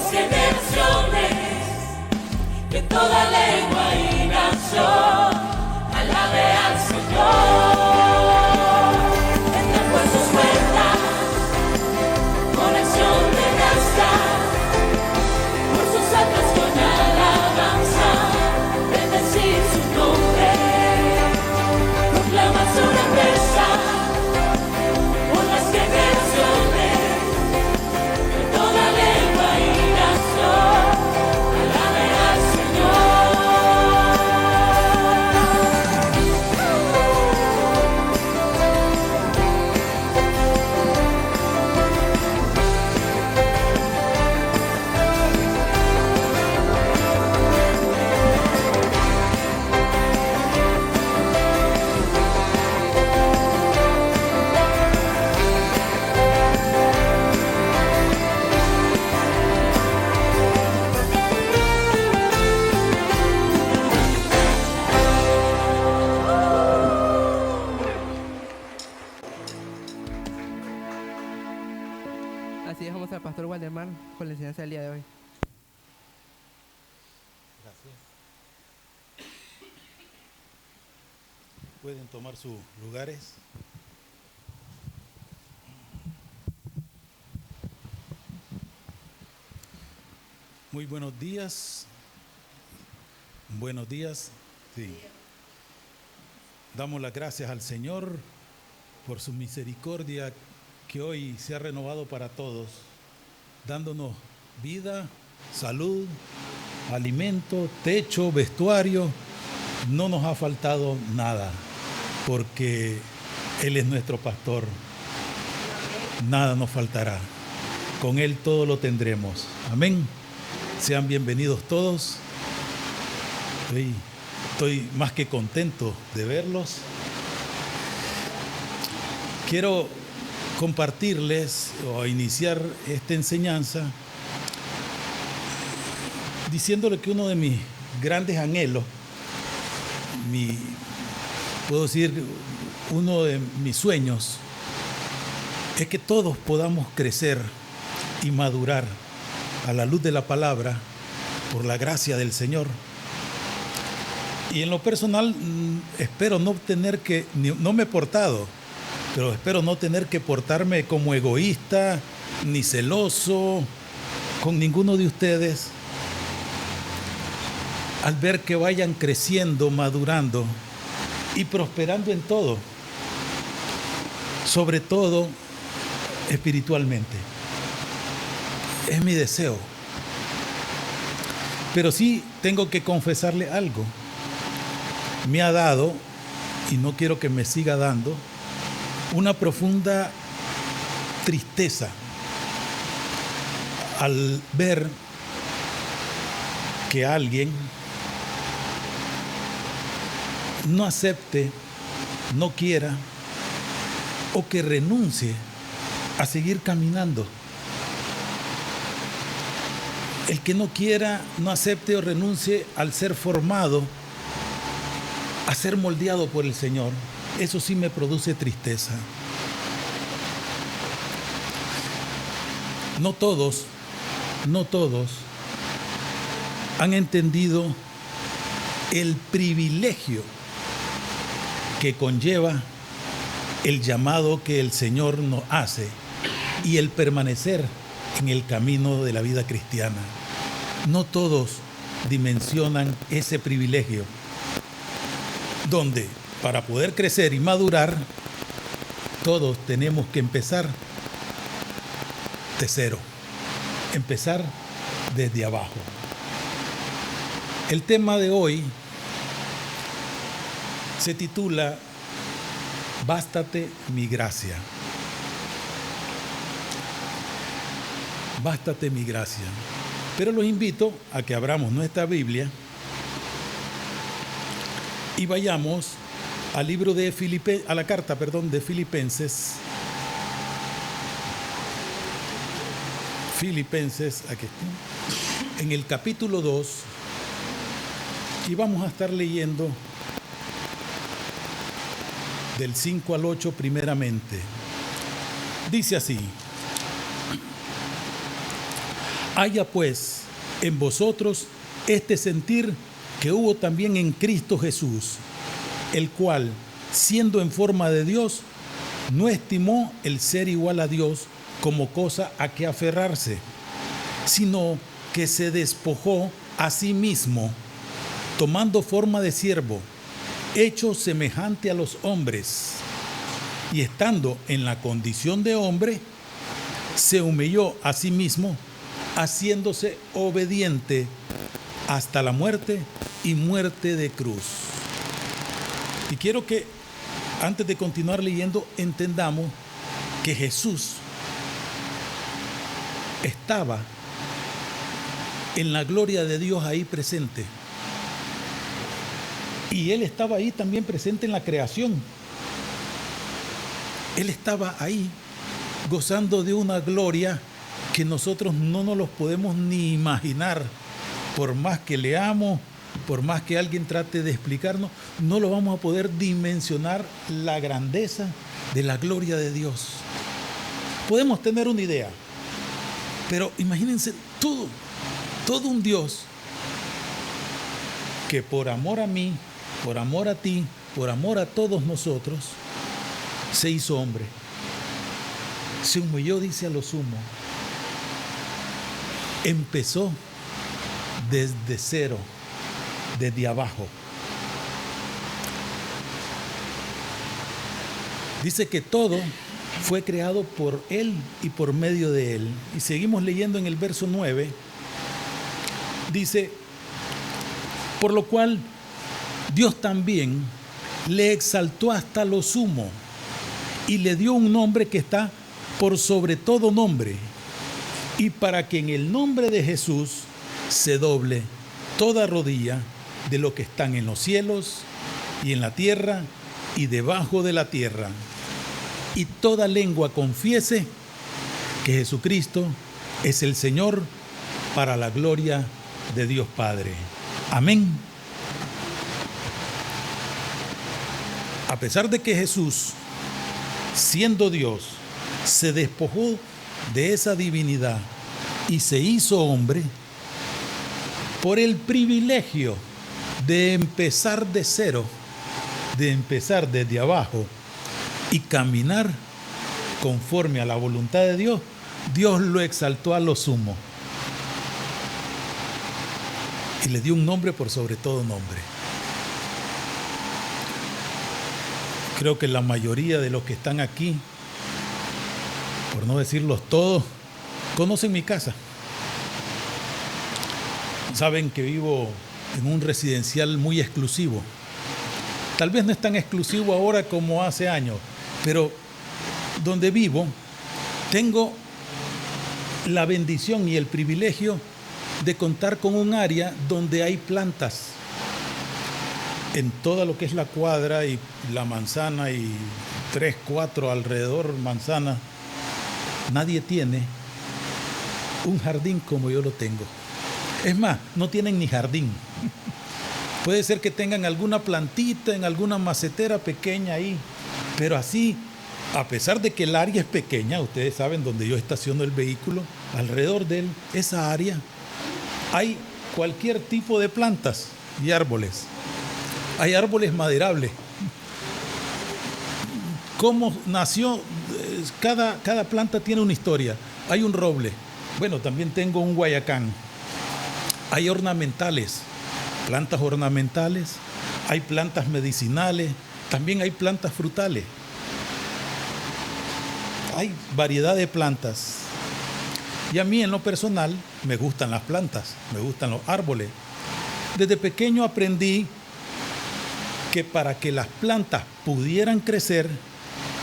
las generaciones, que toda lengua y nación alabe al Señor. Entran por sus puertas con acción de gracia, por sus alas con alabanza, bendecir su nombre. Proclama su grandeza por las generaciones, que toda lengua y nación alabe al Señor. Así dejamos al pastor Waldemar con la enseñanza del día de hoy. Gracias. Pueden tomar sus lugares. Muy buenos días. Buenos días. Sí. Damos las gracias al Señor por su misericordia que hoy se ha renovado para todos, dándonos vida, salud, alimento, techo, vestuario. No nos ha faltado nada, porque Él es nuestro pastor. Nada nos faltará. Con Él todo lo tendremos. Amén. Sean bienvenidos todos. Estoy más que contento de verlos. Quiero compartirles o iniciar esta enseñanza diciéndole que uno de mis grandes anhelos, puedo decir uno de mis sueños, es que todos podamos crecer y madurar a la luz de la palabra por la gracia del Señor. Y en lo personal espero no tener que, no me he portado, pero espero no tener que portarme como egoísta ni celoso con ninguno de ustedes al ver que vayan creciendo, madurando y prosperando en todo, sobre todo espiritualmente. Es mi deseo. Pero sí tengo que confesarle algo. Me ha dado, y no quiero que me siga dando, una profunda tristeza al ver que alguien no acepte, no quiera o que renuncie a seguir caminando. El que no quiera, no acepte o renuncie al ser formado, a ser moldeado por el Señor, eso sí me produce tristeza. No todos han entendido el privilegio que conlleva el llamado que el Señor nos hace y el permanecer en el camino de la vida cristiana. No todos dimensionan ese privilegio, donde para poder crecer y madurar, todos tenemos que empezar de cero, empezar desde abajo. El tema de hoy se titula Bástate mi gracia. Bástate mi gracia. Pero los invito a que abramos nuestra Biblia y vayamos al libro de a la carta de Filipenses. Filipenses, aquí está, en el capítulo 2, y vamos a estar leyendo del 5 al 8 primeramente. Dice así: Haya pues en vosotros este sentir que hubo también en Cristo Jesús, el cual, siendo en forma de Dios, no estimó el ser igual a Dios como cosa a que aferrarse, sino que se despojó a sí mismo, tomando forma de siervo, hecho semejante a los hombres, y estando en la condición de hombre, se humilló a sí mismo, haciéndose obediente hasta la muerte y muerte de cruz. Y quiero que, antes de continuar leyendo, entendamos que Jesús estaba en la gloria de Dios ahí presente. Y Él estaba ahí también presente en la creación. Él estaba ahí gozando de una gloria que nosotros no nos los podemos ni imaginar. Por más que leamos, por más que alguien trate de explicarnos, no lo vamos a poder dimensionar la grandeza de la gloria de Dios. Podemos tener una idea, pero imagínense todo un Dios que por amor a mí, por amor a ti, por amor a todos nosotros, se hizo hombre. Se humilló, dice, a lo sumo. Empezó desde cero, desde abajo. Dice que todo fue creado por Él y por medio de Él. Y seguimos leyendo en el verso 9. Dice, por lo cual Dios también le exaltó hasta lo sumo y le dio un nombre que está por sobre todo nombre, y para que en el nombre de Jesús se doble toda rodilla de lo que están en los cielos y en la tierra y debajo de la tierra, y toda lengua confiese que Jesucristo es el Señor, para la gloria de Dios Padre. Amén. A pesar de que Jesús, siendo Dios, se despojó de esa divinidad y se hizo hombre, por el privilegio de empezar de cero, de empezar desde abajo y caminar conforme a la voluntad de Dios, Dios lo exaltó a lo sumo y le dio un nombre por sobre todo nombre. Creo que la mayoría de los que están aquí, por no decirlos todos, conocen mi casa. Saben que vivo en un residencial muy exclusivo. Tal vez no es tan exclusivo ahora como hace años, pero donde vivo tengo la bendición y el privilegio de contar con un área donde hay plantas. En toda lo que es la cuadra y la manzana y 3, 4 alrededor manzana, nadie tiene un jardín como yo lo tengo. Es más, no tienen ni jardín. Puede ser que tengan alguna plantita en alguna macetera pequeña ahí, pero así, a pesar de que el área es pequeña, ustedes saben donde yo estaciono el vehículo, alrededor de él, esa área, hay cualquier tipo de plantas y árboles. Hay árboles maderables. ¿Cómo nació? Cada planta tiene una historia. Hay un roble. Bueno, también tengo un guayacán. Hay ornamentales, plantas ornamentales. Hay plantas medicinales. También hay plantas frutales. Hay variedad de plantas. Y a mí en lo personal me gustan las plantas, me gustan los árboles. Desde pequeño aprendí que para que las plantas pudieran crecer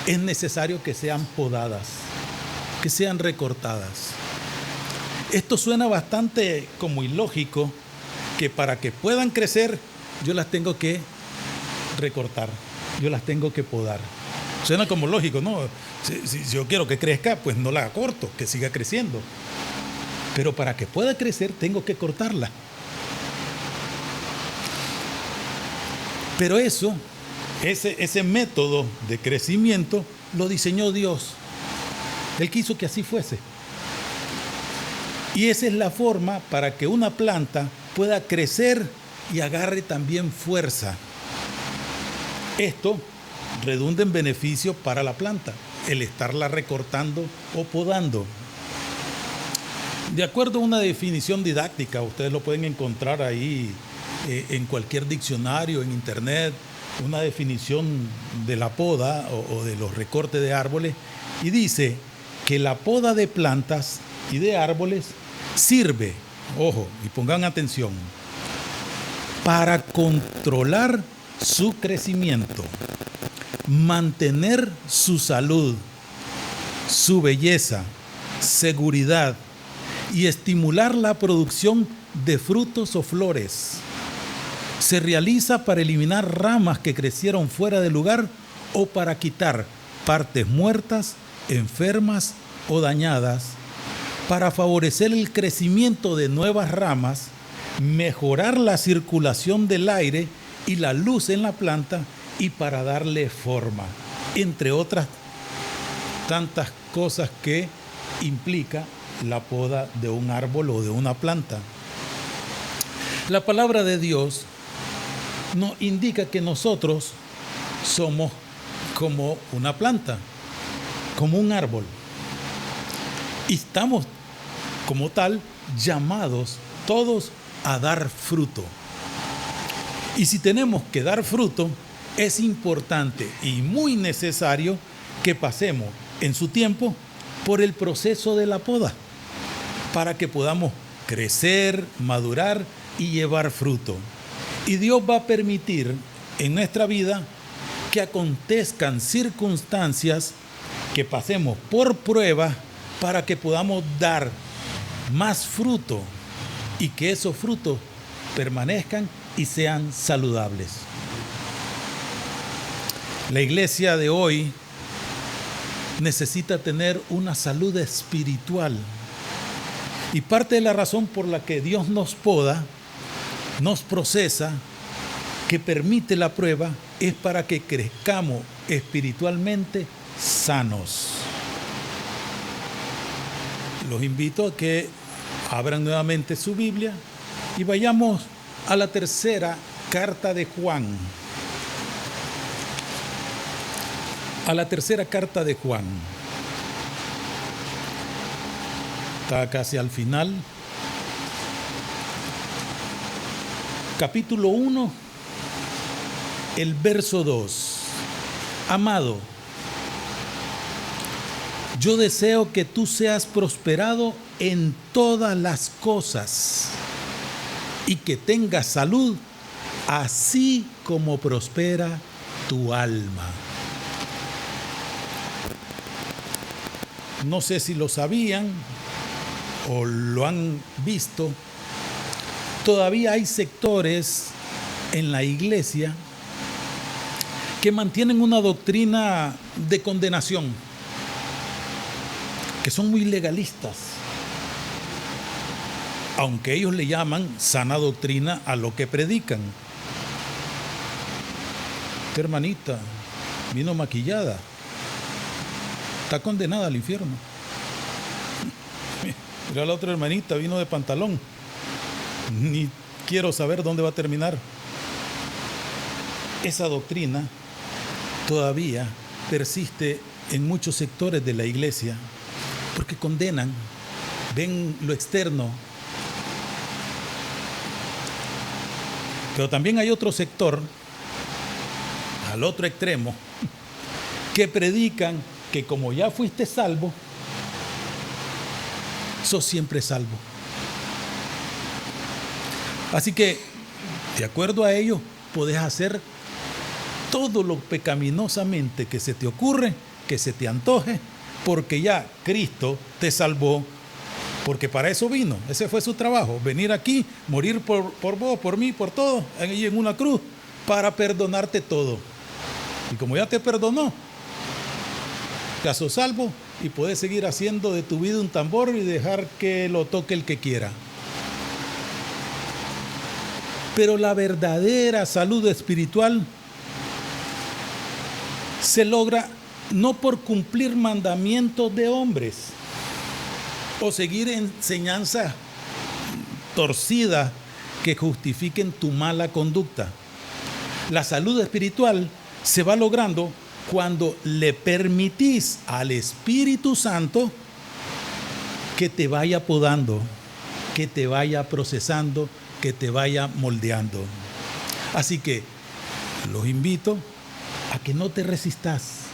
es necesario que sean podadas, que sean recortadas. Esto suena bastante como ilógico, que para que puedan crecer yo las tengo que recortar, yo las tengo que podar. Suena como lógico, ¿no? Si yo quiero que crezca, pues no la corto, que siga creciendo. Pero para que pueda crecer tengo que cortarla. Pero ese método de crecimiento lo diseñó Dios. Él quiso que así fuese. Y esa es la forma para que una planta pueda crecer y agarre también fuerza. Esto redunda en beneficio para la planta, el estarla recortando o podando. De acuerdo a una definición didáctica, ustedes lo pueden encontrar ahí en cualquier diccionario, en internet, una definición de la poda o de los recortes de árboles, y dice que la poda de plantas y de árboles sirve, ojo, y pongan atención, para controlar su crecimiento, mantener su salud, su belleza, seguridad y estimular la producción de frutos o flores. Se realiza para eliminar ramas que crecieron fuera de lugar o para quitar partes muertas, enfermas o dañadas, para favorecer el crecimiento de nuevas ramas, mejorar la circulación del aire y la luz en la planta y para darle forma, entre otras tantas cosas que implica la poda de un árbol o de una planta. La palabra de Dios nos indica que nosotros somos como una planta, como un árbol. Y estamos como tal llamados todos a dar fruto. Y si tenemos que dar fruto, es importante y muy necesario que pasemos en su tiempo por el proceso de la poda, para que podamos crecer, madurar y llevar fruto. Y Dios va a permitir en nuestra vida que acontezcan circunstancias, que pasemos por pruebas para que podamos dar más fruto y que esos frutos permanezcan y sean saludables. La iglesia de hoy necesita tener una salud espiritual. Y parte de la razón por la que Dios nos poda, nos procesa, que permite la prueba, es para que crezcamos espiritualmente sanos. Los invito a que abran nuevamente su Biblia y vayamos a la tercera carta de Juan. A la tercera carta de Juan. Está casi al final. Capítulo 1, el verso 2. Amado, yo deseo que tú seas prosperado en todas las cosas y que tengas salud, así como prospera tu alma. No sé si lo sabían o lo han visto, todavía hay sectores en la iglesia que mantienen una doctrina de condenación, que son muy legalistas, aunque ellos le llaman sana doctrina a lo que predican. Esta hermanita vino maquillada, está condenada al infierno. Mira, la otra hermanita vino de pantalón, ni quiero saber dónde va a terminar. Esa doctrina todavía persiste en muchos sectores de la iglesia porque condenan, ven lo externo. Pero también hay otro sector, al otro extremo, que predican que como ya fuiste salvo, sos siempre salvo. Así que, de acuerdo a ello, podés hacer todo lo pecaminosamente que se te ocurre, que se te antoje, porque ya Cristo te salvó, porque para eso vino. Ese fue su trabajo, venir aquí, morir por vos, por mí, por todos, ahí en una cruz, para perdonarte todo. Y como ya te perdonó, ya sos salvo y puedes seguir haciendo de tu vida un tambor y dejar que lo toque el que quiera. Pero la verdadera salud espiritual se logra no por cumplir mandamientos de hombres, o seguir enseñanzas torcidas que justifiquen tu mala conducta. La salud espiritual se va logrando cuando le permitís al Espíritu Santo que te vaya podando, que te vaya procesando, que te vaya moldeando. Así que los invito a que no te resistas,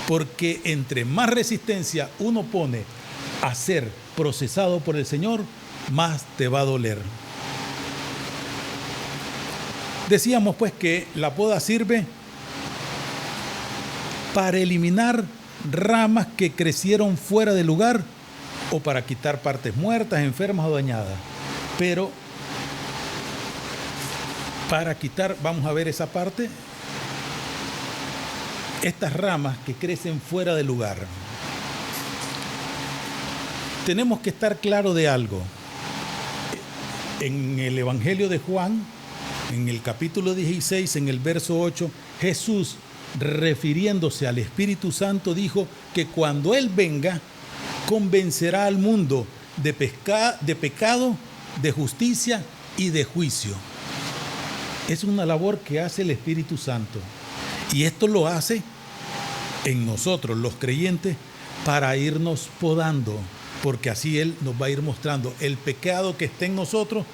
porque entre más resistencia uno pone a ser procesado por el Señor, más te va a doler. Decíamos pues que la poda sirve para eliminar ramas que crecieron fuera de lugar o para quitar partes muertas, enfermas o dañadas. Pero para quitar, vamos a ver esa parte, estas ramas que crecen fuera de lugar. Tenemos que estar claro de algo. En el Evangelio de Juan, en el capítulo 16, en el verso 8, Jesús, refiriéndose al Espíritu Santo, dijo que cuando Él venga, convencerá al mundo de pecado, de justicia y de juicio. Es una labor que hace el Espíritu Santo. Y esto lo hace en nosotros, los creyentes, para irnos podando, porque así Él nos va a ir mostrando el pecado que está en nosotros,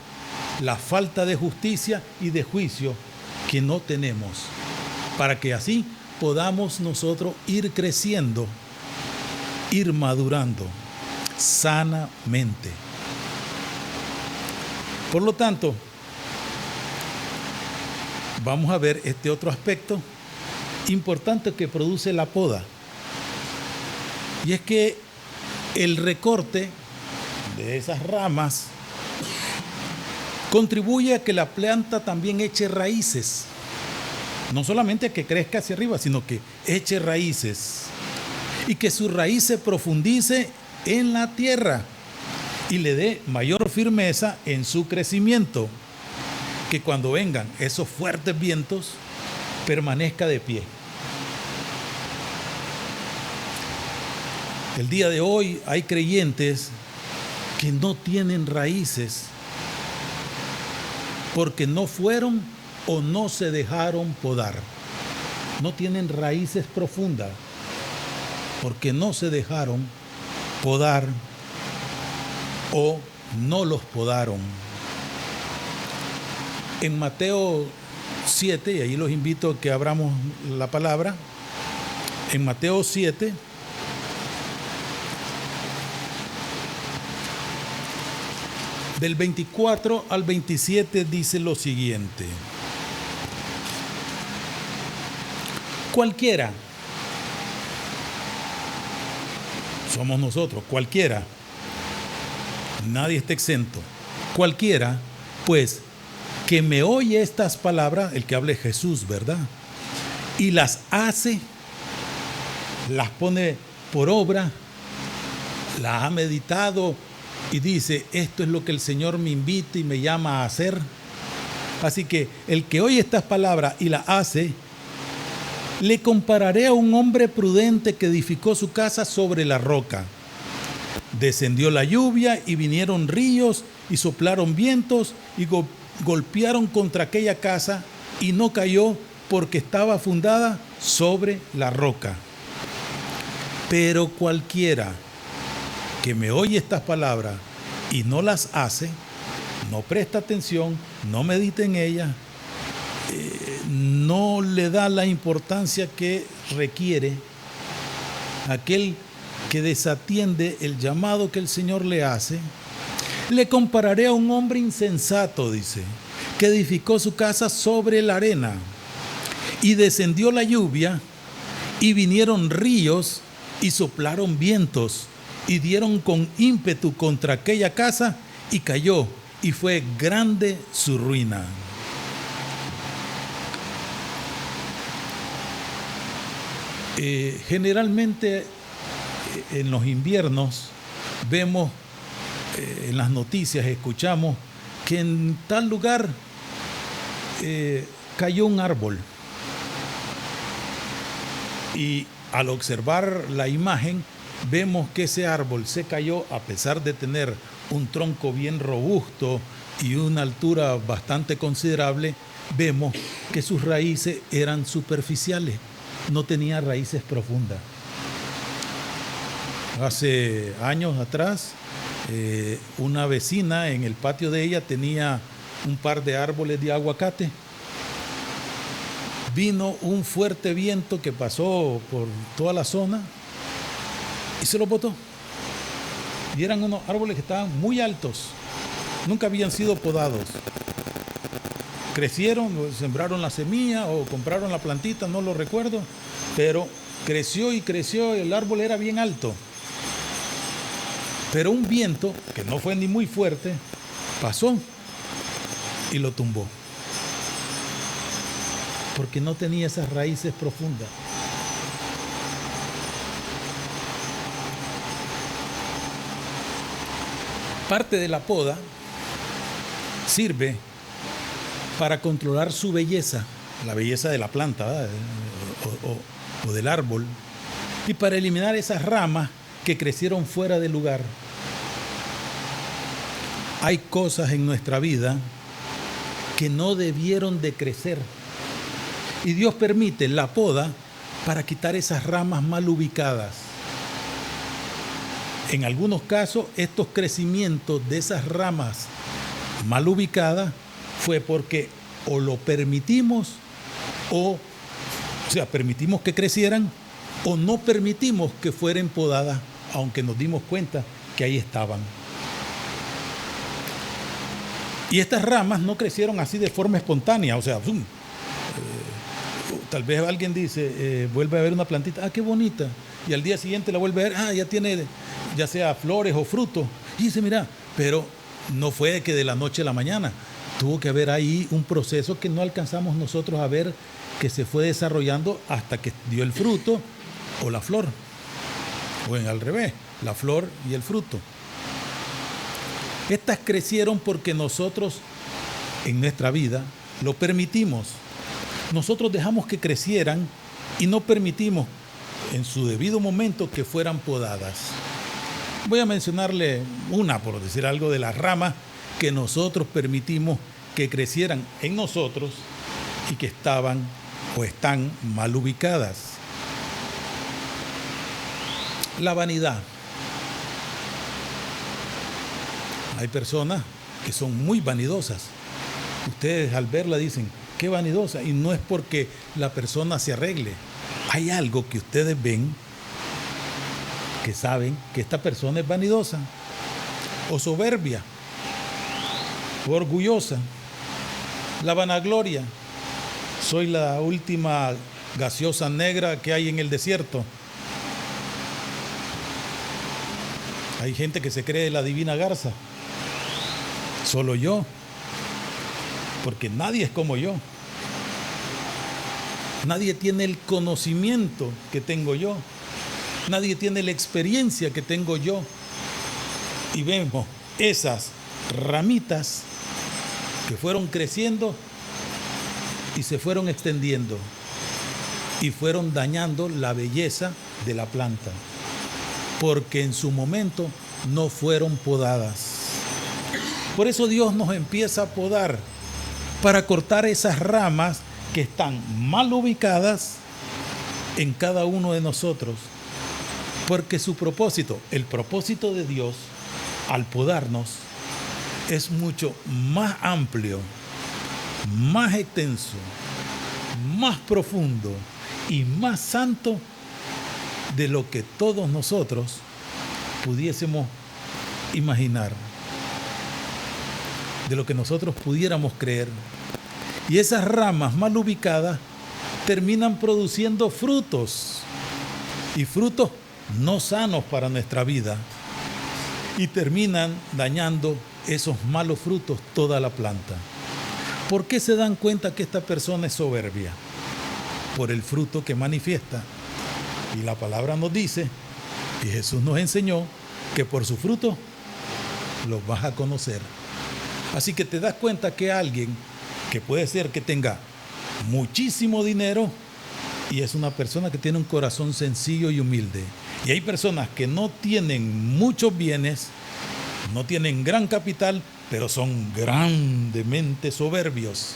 la falta de justicia y de juicio que no tenemos, para que así podamos nosotros ir creciendo, ir madurando sanamente. Por lo tanto, vamos a ver este otro aspecto importante que produce la poda, y es que el recorte de esas ramas contribuye a que la planta también eche raíces. No solamente que crezca hacia arriba, sino que eche raíces. Y que su raíz se profundice en la tierra y le dé mayor firmeza en su crecimiento. Que cuando vengan esos fuertes vientos, permanezca de pie. El día de hoy hay creyentes que no tienen raíces porque no fueron o no se dejaron podar. No tienen raíces profundas porque no se dejaron podar o no los podaron. En Mateo 7, y ahí los invito a que abramos la palabra, en Mateo 7, del 24 al 27 dice lo siguiente: cualquiera, somos nosotros, cualquiera, nadie está exento, cualquiera, pues, que me oye estas palabras, el que hable es Jesús, ¿verdad? Y las hace, las pone por obra, las ha meditado y dice, esto es lo que el Señor me invita y me llama a hacer. Así que el que oye estas palabras y las hace, le compararé a un hombre prudente que edificó su casa sobre la roca. Descendió la lluvia y vinieron ríos y soplaron vientos y golpearon contra aquella casa y no cayó porque estaba fundada sobre la roca. Pero cualquiera que me oye estas palabras y no las hace, no presta atención, no medita en ellas, no le da la importancia que requiere, aquel que desatiende el llamado que el Señor le hace, le compararé a un hombre insensato, dice, que edificó su casa sobre la arena, y descendió la lluvia, y vinieron ríos, y soplaron vientos, y dieron con ímpetu contra aquella casa, y cayó, y fue grande su ruina. Generalmente en los inviernos vemos en las noticias, escuchamos que en tal lugar cayó un árbol y al observar la imagen, vemos que ese árbol se cayó a pesar de tener un tronco bien robusto y una altura bastante considerable. Vemos que sus raíces eran superficiales, no tenía raíces profundas. Hace años atrás, una vecina en el patio de ella tenía un par de árboles de aguacate. Vino un fuerte viento que pasó por toda la zona y se los botó. Y eran unos árboles que estaban muy altos, nunca habían sido podados. Crecieron, sembraron la semilla o compraron la plantita, no lo recuerdo, pero creció y creció, el árbol era bien alto. Pero un viento, que no fue ni muy fuerte, pasó y lo tumbó. Porque no tenía esas raíces profundas. Parte de la poda sirve para controlar su belleza, la belleza de la planta, ¿verdad? O del árbol, y para eliminar esas ramas que crecieron fuera de lugar. Hay cosas en nuestra vida que no debieron de crecer. Y Dios permite la poda para quitar esas ramas mal ubicadas. En algunos casos, estos crecimientos de esas ramas mal ubicadas fue porque o lo permitimos, o sea, permitimos que crecieran, o no permitimos que fueran podadas, aunque nos dimos cuenta que ahí estaban. Y estas ramas no crecieron así de forma espontánea, o sea, tal vez alguien dice, vuelve a ver una plantita, qué bonita, y al día siguiente la vuelve a ver, ya tiene ya sea flores o frutos, y dice, mira, pero no fue que de la noche a la mañana, tuvo que haber ahí un proceso que no alcanzamos nosotros a ver, que se fue desarrollando hasta que dio el fruto o la flor, o al revés, la flor y el fruto. Estas crecieron porque nosotros en nuestra vida lo permitimos. Nosotros dejamos que crecieran y no permitimos en su debido momento que fueran podadas. Voy a mencionarle una, por decir algo, de las ramas que nosotros permitimos que crecieran en nosotros y que estaban o están mal ubicadas. La vanidad. Hay personas que son muy vanidosas. Ustedes al verla dicen, qué vanidosa, y no es porque la persona se arregle. Hay algo que ustedes ven que saben que esta persona es vanidosa o soberbia o orgullosa. La vanagloria. Soy la última gaseosa negra que hay en el desierto. Hay gente que se cree la divina garza. Solo yo, porque nadie es como yo. Nadie tiene el conocimiento que tengo yo. Nadie tiene la experiencia que tengo yo. Y vemos esas ramitas que fueron creciendo y se fueron extendiendo y fueron dañando la belleza de la planta, porque en su momento no fueron podadas. Por eso Dios nos empieza a podar para cortar esas ramas que están mal ubicadas en cada uno de nosotros. Porque su propósito, el propósito de Dios al podarnos es mucho más amplio, más extenso, más profundo y más santo de lo que todos nosotros pudiésemos imaginar, de lo que nosotros pudiéramos creer. Y esas ramas mal ubicadas terminan produciendo frutos, y frutos no sanos para nuestra vida, y terminan dañando esos malos frutos toda la planta. ¿Por qué se dan cuenta que esta persona es soberbia? Por el fruto que manifiesta. Y la palabra nos dice, y Jesús nos enseñó, que por su fruto los vas a conocer. Así que te das cuenta que alguien que puede ser que tenga muchísimo dinero y es una persona que tiene un corazón sencillo y humilde. Y hay personas que no tienen muchos bienes, no tienen gran capital, pero son grandemente soberbios.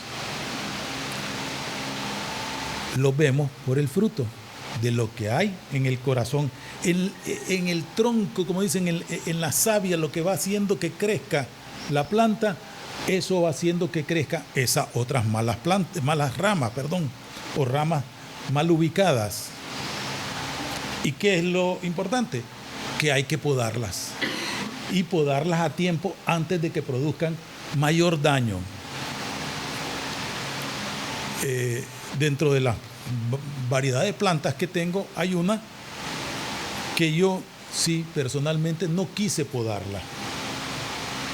Lo vemos por el fruto de lo que hay en el corazón, en el tronco, como dicen, en la savia, lo que va haciendo que crezca la planta, eso va haciendo que crezca esas otras malas ramas, o ramas mal ubicadas. ¿Y qué es lo importante? Que hay que podarlas, y podarlas a tiempo antes de que produzcan mayor daño. Dentro de la variedad de plantas que tengo, hay una que yo sí personalmente no quise podarla,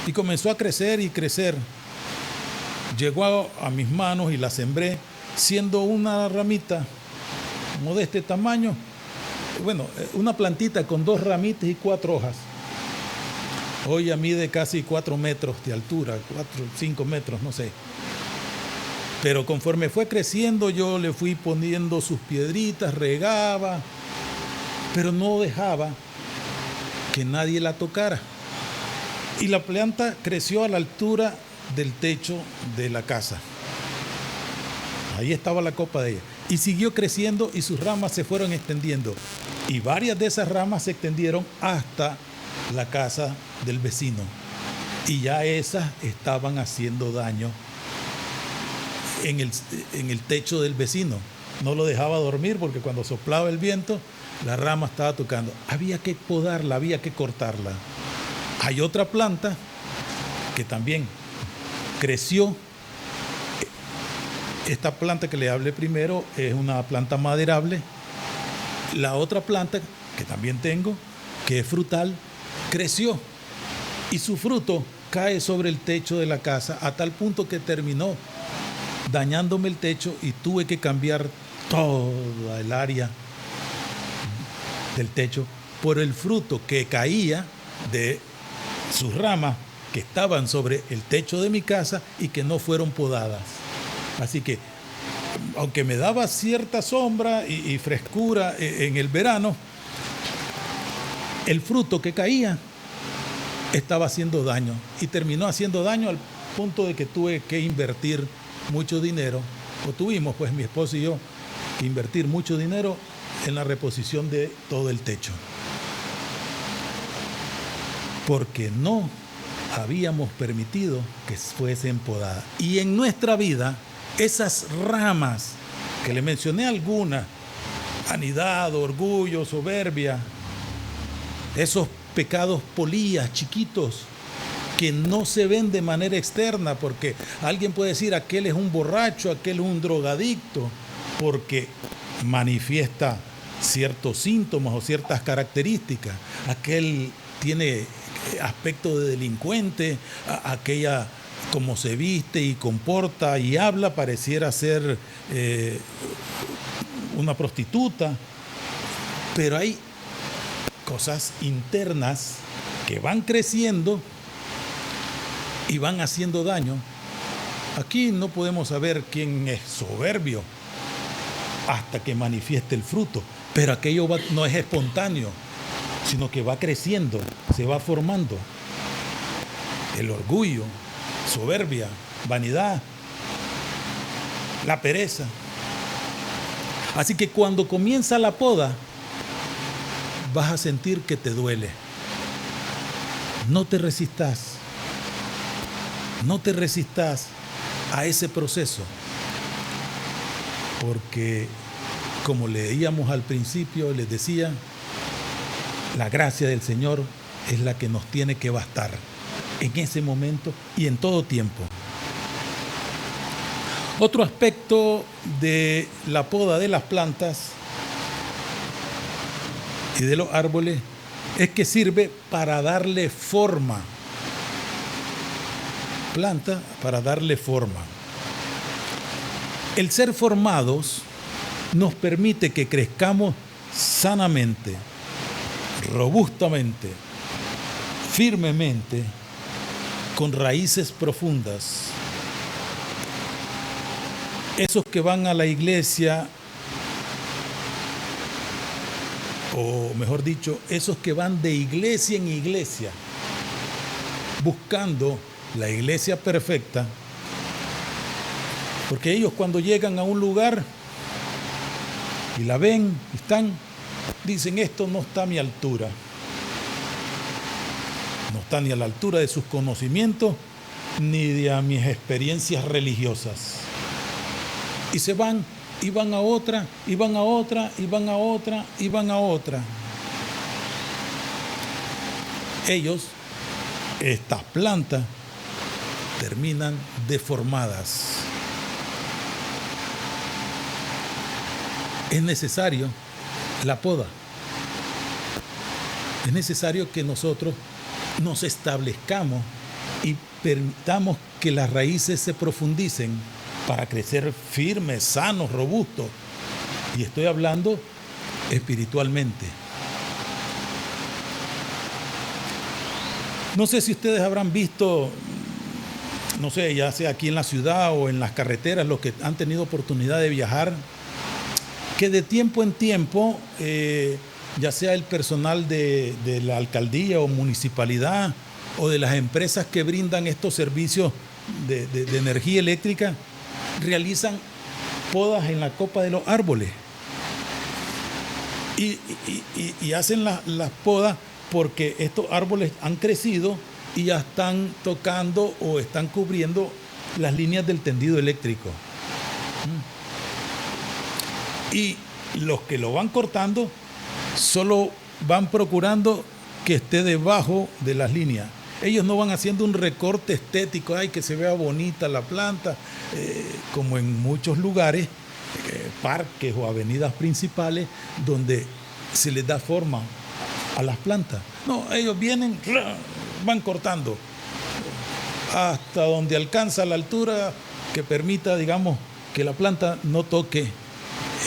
y comenzó a crecer y crecer. Llegó a mis manos y la sembré, siendo una ramita como de este tamaño, bueno, una plantita con 2 ramitas y 4 hojas. Hoy ya mide casi 4 metros de altura, 4, 5 metros, no sé. Pero conforme fue creciendo, yo le fui poniendo sus piedritas, regaba, pero no dejaba que nadie la tocara. Y la planta creció a la altura del techo de la casa. Ahí estaba la copa de ella. Y siguió creciendo y sus ramas se fueron extendiendo. Y varias de esas ramas se extendieron hasta la casa del vecino. Y ya esas estaban haciendo daño en el techo del vecino. No lo dejaba dormir porque cuando soplaba el viento, la rama estaba tocando. Había que podarla, había que cortarla. Hay otra planta que también creció. Esta planta que le hablé primero es una planta maderable. La otra planta que también tengo, que es frutal, creció y su fruto cae sobre el techo de la casa a tal punto que terminó dañándome el techo y tuve que cambiar toda el área del techo por el fruto que caía de sus ramas que estaban sobre el techo de mi casa y que no fueron podadas. Así que, aunque me daba cierta sombra y frescura en el verano, el fruto que caía estaba haciendo daño y terminó haciendo daño al punto de que tuve que invertir mucho dinero, o tuvimos pues mi esposo y yo que invertir mucho dinero en la reposición de todo el techo, porque no habíamos permitido que fuesen podadas. Y en nuestra vida, esas ramas que le mencioné algunas, vanidad, orgullo, soberbia, esos pecados polías chiquitos que no se ven de manera externa, porque alguien puede decir aquel es un borracho, aquel es un drogadicto, porque manifiesta ciertos síntomas o ciertas características, aquel tiene aspecto de delincuente, aquella como se viste y comporta y habla pareciera ser una prostituta, pero hay cosas internas que van creciendo y van haciendo daño. Aquí no podemos saber quién es soberbio hasta que manifieste el fruto, pero aquello no es espontáneo, sino que va creciendo, se va formando. El orgullo, soberbia, vanidad, la pereza. Así que cuando comienza la poda, vas a sentir que te duele. No te resistas. No te resistas a ese proceso. Porque, como leíamos al principio, les decía, la gracia del Señor es la que nos tiene que bastar en ese momento y en todo tiempo. Otro aspecto de la poda de las plantas y de los árboles es que sirve para darle forma. Planta para darle forma. El ser formados nos permite que crezcamos sanamente, robustamente, firmemente, con raíces profundas. Esos que van a la iglesia o mejor dicho, esos que van de iglesia en iglesia, buscando la iglesia perfecta, porque ellos cuando llegan a un lugar y la ven, dicen, esto no está a mi altura, no está ni a la altura de sus conocimientos, ni de mis experiencias religiosas. Y se van, y van a otra, y van a otra, y van a otra, y van a otra. Ellos, estas plantas, terminan deformadas. Es necesario la poda. Es necesario que nosotros nos establezcamos y permitamos que las raíces se profundicen para crecer firmes, sanos, robustos. Y estoy hablando espiritualmente. No sé si ustedes habrán visto, no sé, ya sea aquí en la ciudad o en las carreteras, los que han tenido oportunidad de viajar, que de tiempo en tiempo, ya sea el personal de la alcaldía o municipalidad o de las empresas que brindan estos servicios de energía eléctrica, realizan podas en la copa de los árboles. Y hacen las podas porque estos árboles han crecido y ya están tocando o están cubriendo las líneas del tendido eléctrico. Y los que lo van cortando solo van procurando que esté debajo de las líneas. Ellos no van haciendo un recorte estético, ay, que se vea bonita la planta, como en muchos lugares, parques o avenidas principales, donde se les da forma a las plantas. No, ellos vienen, van cortando hasta donde alcanza la altura que permita, digamos, que la planta no toque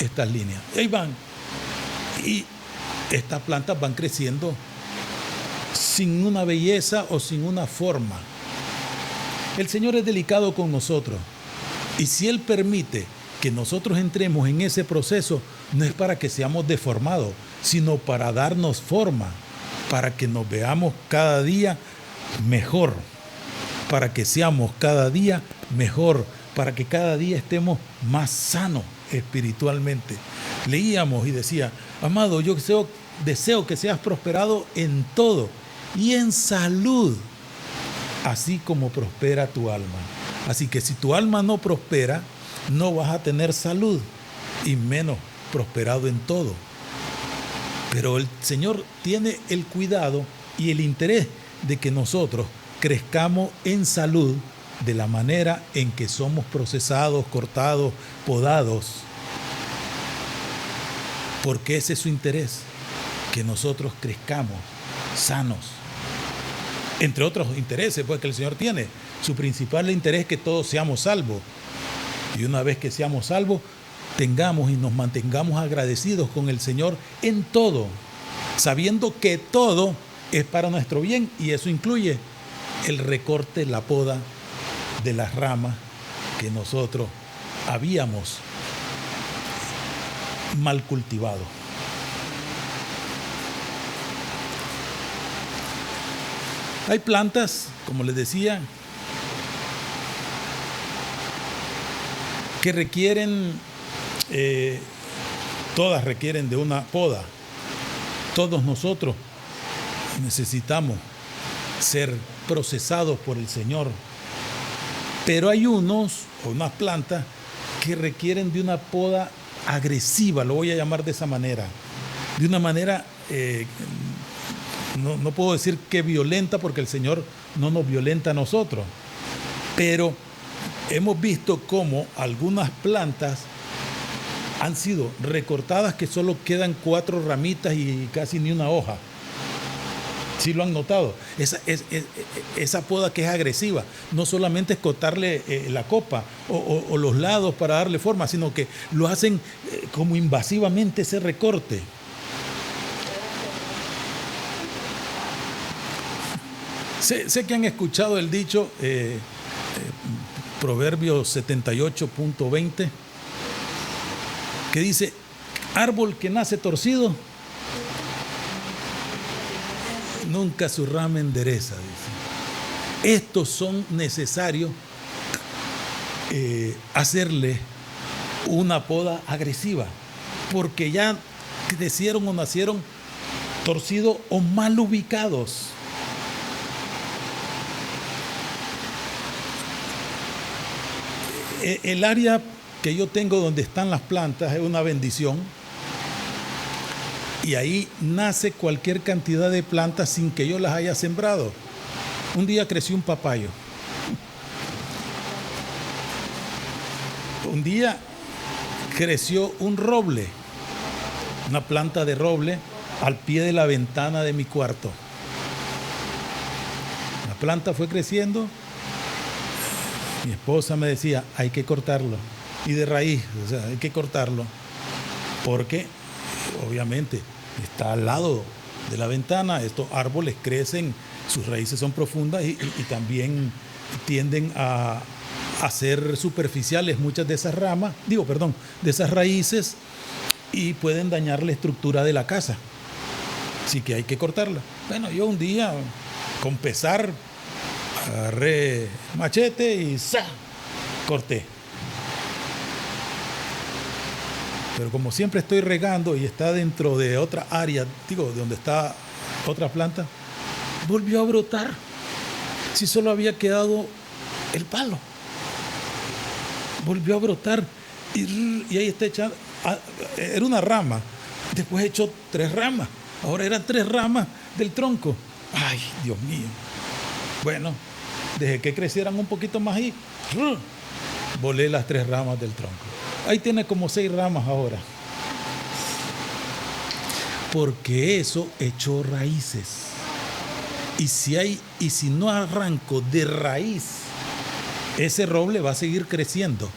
estas líneas. Y ahí van. Y estas plantas van creciendo sin una belleza o sin una forma. El Señor es delicado con nosotros. Y si Él permite que nosotros entremos en ese proceso, no es para que seamos deformados, sino para darnos forma, para que nos veamos cada día mejor, para que seamos cada día mejor, para que cada día estemos más sanos espiritualmente. Leíamos y decía, amado, yo deseo que seas prosperado en todo y en salud, así como prospera tu alma. Así que si tu alma no prospera, no vas a tener salud y menos prosperado en todo. Pero el Señor tiene el cuidado y el interés de que nosotros crezcamos en salud de la manera en que somos procesados, cortados, podados. Porque ese es su interés, que nosotros crezcamos sanos. Entre otros intereses, pues, que el Señor tiene. Su principal interés es que todos seamos salvos. Y una vez que seamos salvos, tengamos y nos mantengamos agradecidos con el Señor en todo, sabiendo que todo es para nuestro bien, y eso incluye el recorte, la poda de las ramas que nosotros habíamos mal cultivado. Hay plantas, como les decía, que requieren, todas requieren de una poda. Todos nosotros necesitamos ser procesados por el Señor. Pero hay unas plantas que requieren de una poda agresiva, lo voy a llamar de esa manera. De una manera, no puedo decir que violenta, porque el Señor no nos violenta a nosotros. Pero hemos visto cómo algunas plantas han sido recortadas, que solo quedan 4 ramitas y casi ni una hoja. ¿Sí lo han notado? Esa poda que es agresiva, no solamente es cortarle la copa o los lados para darle forma, sino que lo hacen como invasivamente ese recorte. Sé que han escuchado el dicho, Proverbios 78.20, que dice, árbol que nace torcido, nunca su rama endereza, dice. Estos son necesarios hacerle una poda agresiva, porque ya crecieron o nacieron torcidos o mal ubicados. El área que yo tengo donde están las plantas es una bendición, y ahí nace cualquier cantidad de plantas sin que yo las haya sembrado. Un día creció un papayo. Un día creció un roble, una planta de roble al pie de la ventana de mi cuarto. La planta fue creciendo. Mi esposa me decía, hay que cortarlo. Y de raíz, o sea, hay que cortarlo. Porque, obviamente, está al lado de la ventana. Estos árboles crecen, sus raíces son profundas y también tienden a ser superficiales muchas de esas ramas, de esas raíces, y pueden dañar la estructura de la casa. Así que hay que cortarla. Bueno, yo un día, con pesar, agarré machete y ¡za! Corté. Pero como siempre estoy regando y está dentro de otra área, de donde está otra planta, volvió a brotar. Si solo había quedado el palo. Volvió a brotar y ahí está echando. Era una rama, después echó 3 ramas. Ahora eran 3 ramas del tronco. Ay, Dios mío. Bueno, dejé que crecieran un poquito más y volé las 3 ramas del tronco. Ahí tiene como 6 ramas ahora. Porque eso echó raíces. Y si no arranco de raíz, ese roble va a seguir creciendo.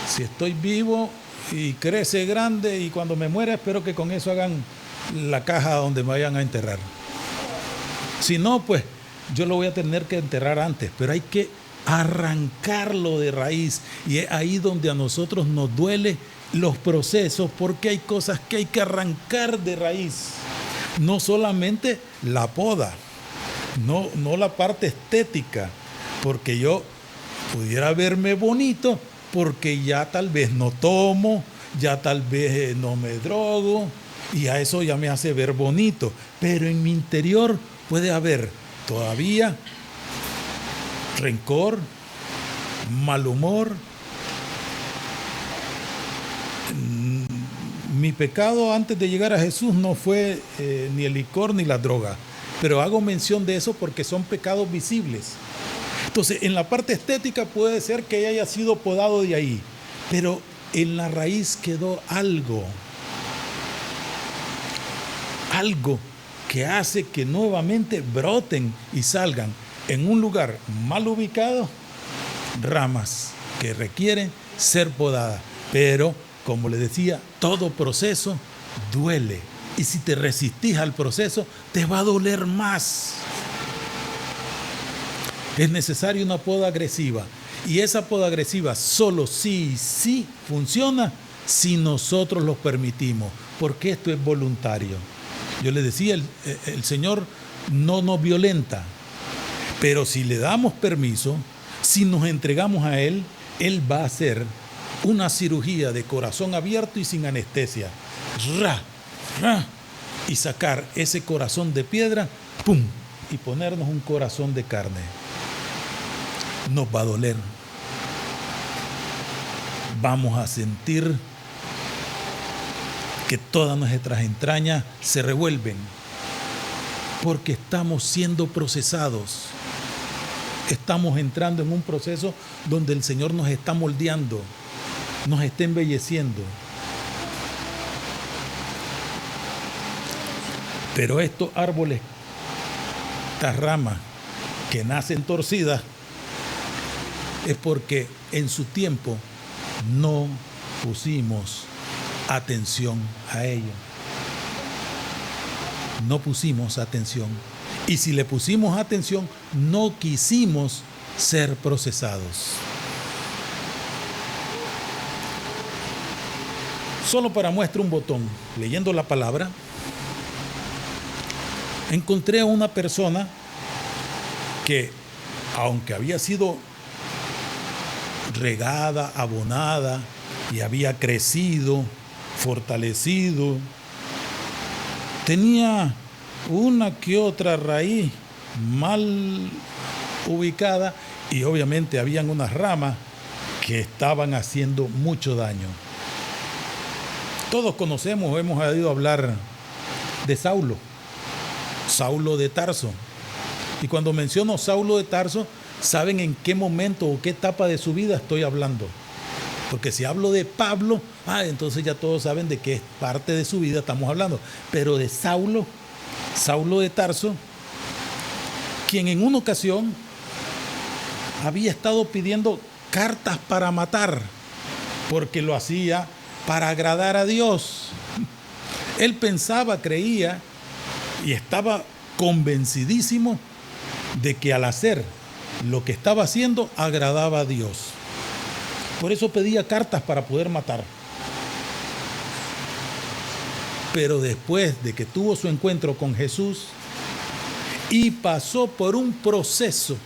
Si estoy vivo y crece grande, y cuando me muera espero que con eso hagan la caja donde me vayan a enterrar. Si no, pues yo lo voy a tener que enterrar antes, pero hay que arrancarlo de raíz, y es ahí donde a nosotros nos duele los procesos, porque hay cosas que hay que arrancar de raíz. No solamente la poda, no la parte estética, porque yo pudiera verme bonito, porque ya tal vez no tomo, ya tal vez no me drogo, y a eso ya me hace ver bonito, pero en mi interior puede haber todavía rencor, mal humor. Mi pecado antes de llegar a Jesús no fue ni el licor ni la droga, pero hago mención de eso porque son pecados visibles. Entonces, en la parte estética puede ser que haya sido podado de ahí, pero en la raíz quedó algo que hace que nuevamente broten y salgan en un lugar mal ubicado ramas que requieren ser podadas. Pero, como les decía, todo proceso duele, y si te resistís al proceso te va a doler más. Es necesaria una poda agresiva, y esa poda agresiva solo sí funciona si nosotros lo permitimos, porque esto es voluntario. Yo les decía, el Señor no nos violenta, pero si le damos permiso, si nos entregamos a Él, Él va a hacer una cirugía de corazón abierto y sin anestesia, y sacar ese corazón de piedra, ¡pum!, y ponernos un corazón de carne. Nos va a doler. Vamos a sentir que todas nuestras entrañas se revuelven, porque estamos siendo procesados. Estamos entrando en un proceso donde el Señor nos está moldeando, nos está embelleciendo. Pero estos árboles, estas ramas que nacen torcidas, es porque en su tiempo no pusimos atención a ello. No pusimos atención. Y si le pusimos atención, no quisimos ser procesados. Solo para muestra un botón, leyendo la palabra, encontré a una persona que, aunque había sido regada, abonada y había crecido, fortalecido, tenía una que otra raíz mal ubicada y obviamente habían unas ramas que estaban haciendo mucho daño. Todos conocemos o hemos oído hablar de Saulo, Saulo de Tarso. Y cuando menciono Saulo de Tarso, ¿saben en qué momento o qué etapa de su vida estoy hablando? Porque si hablo de Pablo, entonces ya todos saben de qué parte de su vida estamos hablando. Pero de Saulo, Saulo de Tarso, quien en una ocasión había estado pidiendo cartas para matar, porque lo hacía para agradar a Dios. Él pensaba, creía y estaba convencidísimo de que al hacer lo que estaba haciendo agradaba a Dios. Por eso pedía cartas para poder matar. Pero después de que tuvo su encuentro con Jesús y pasó por un proceso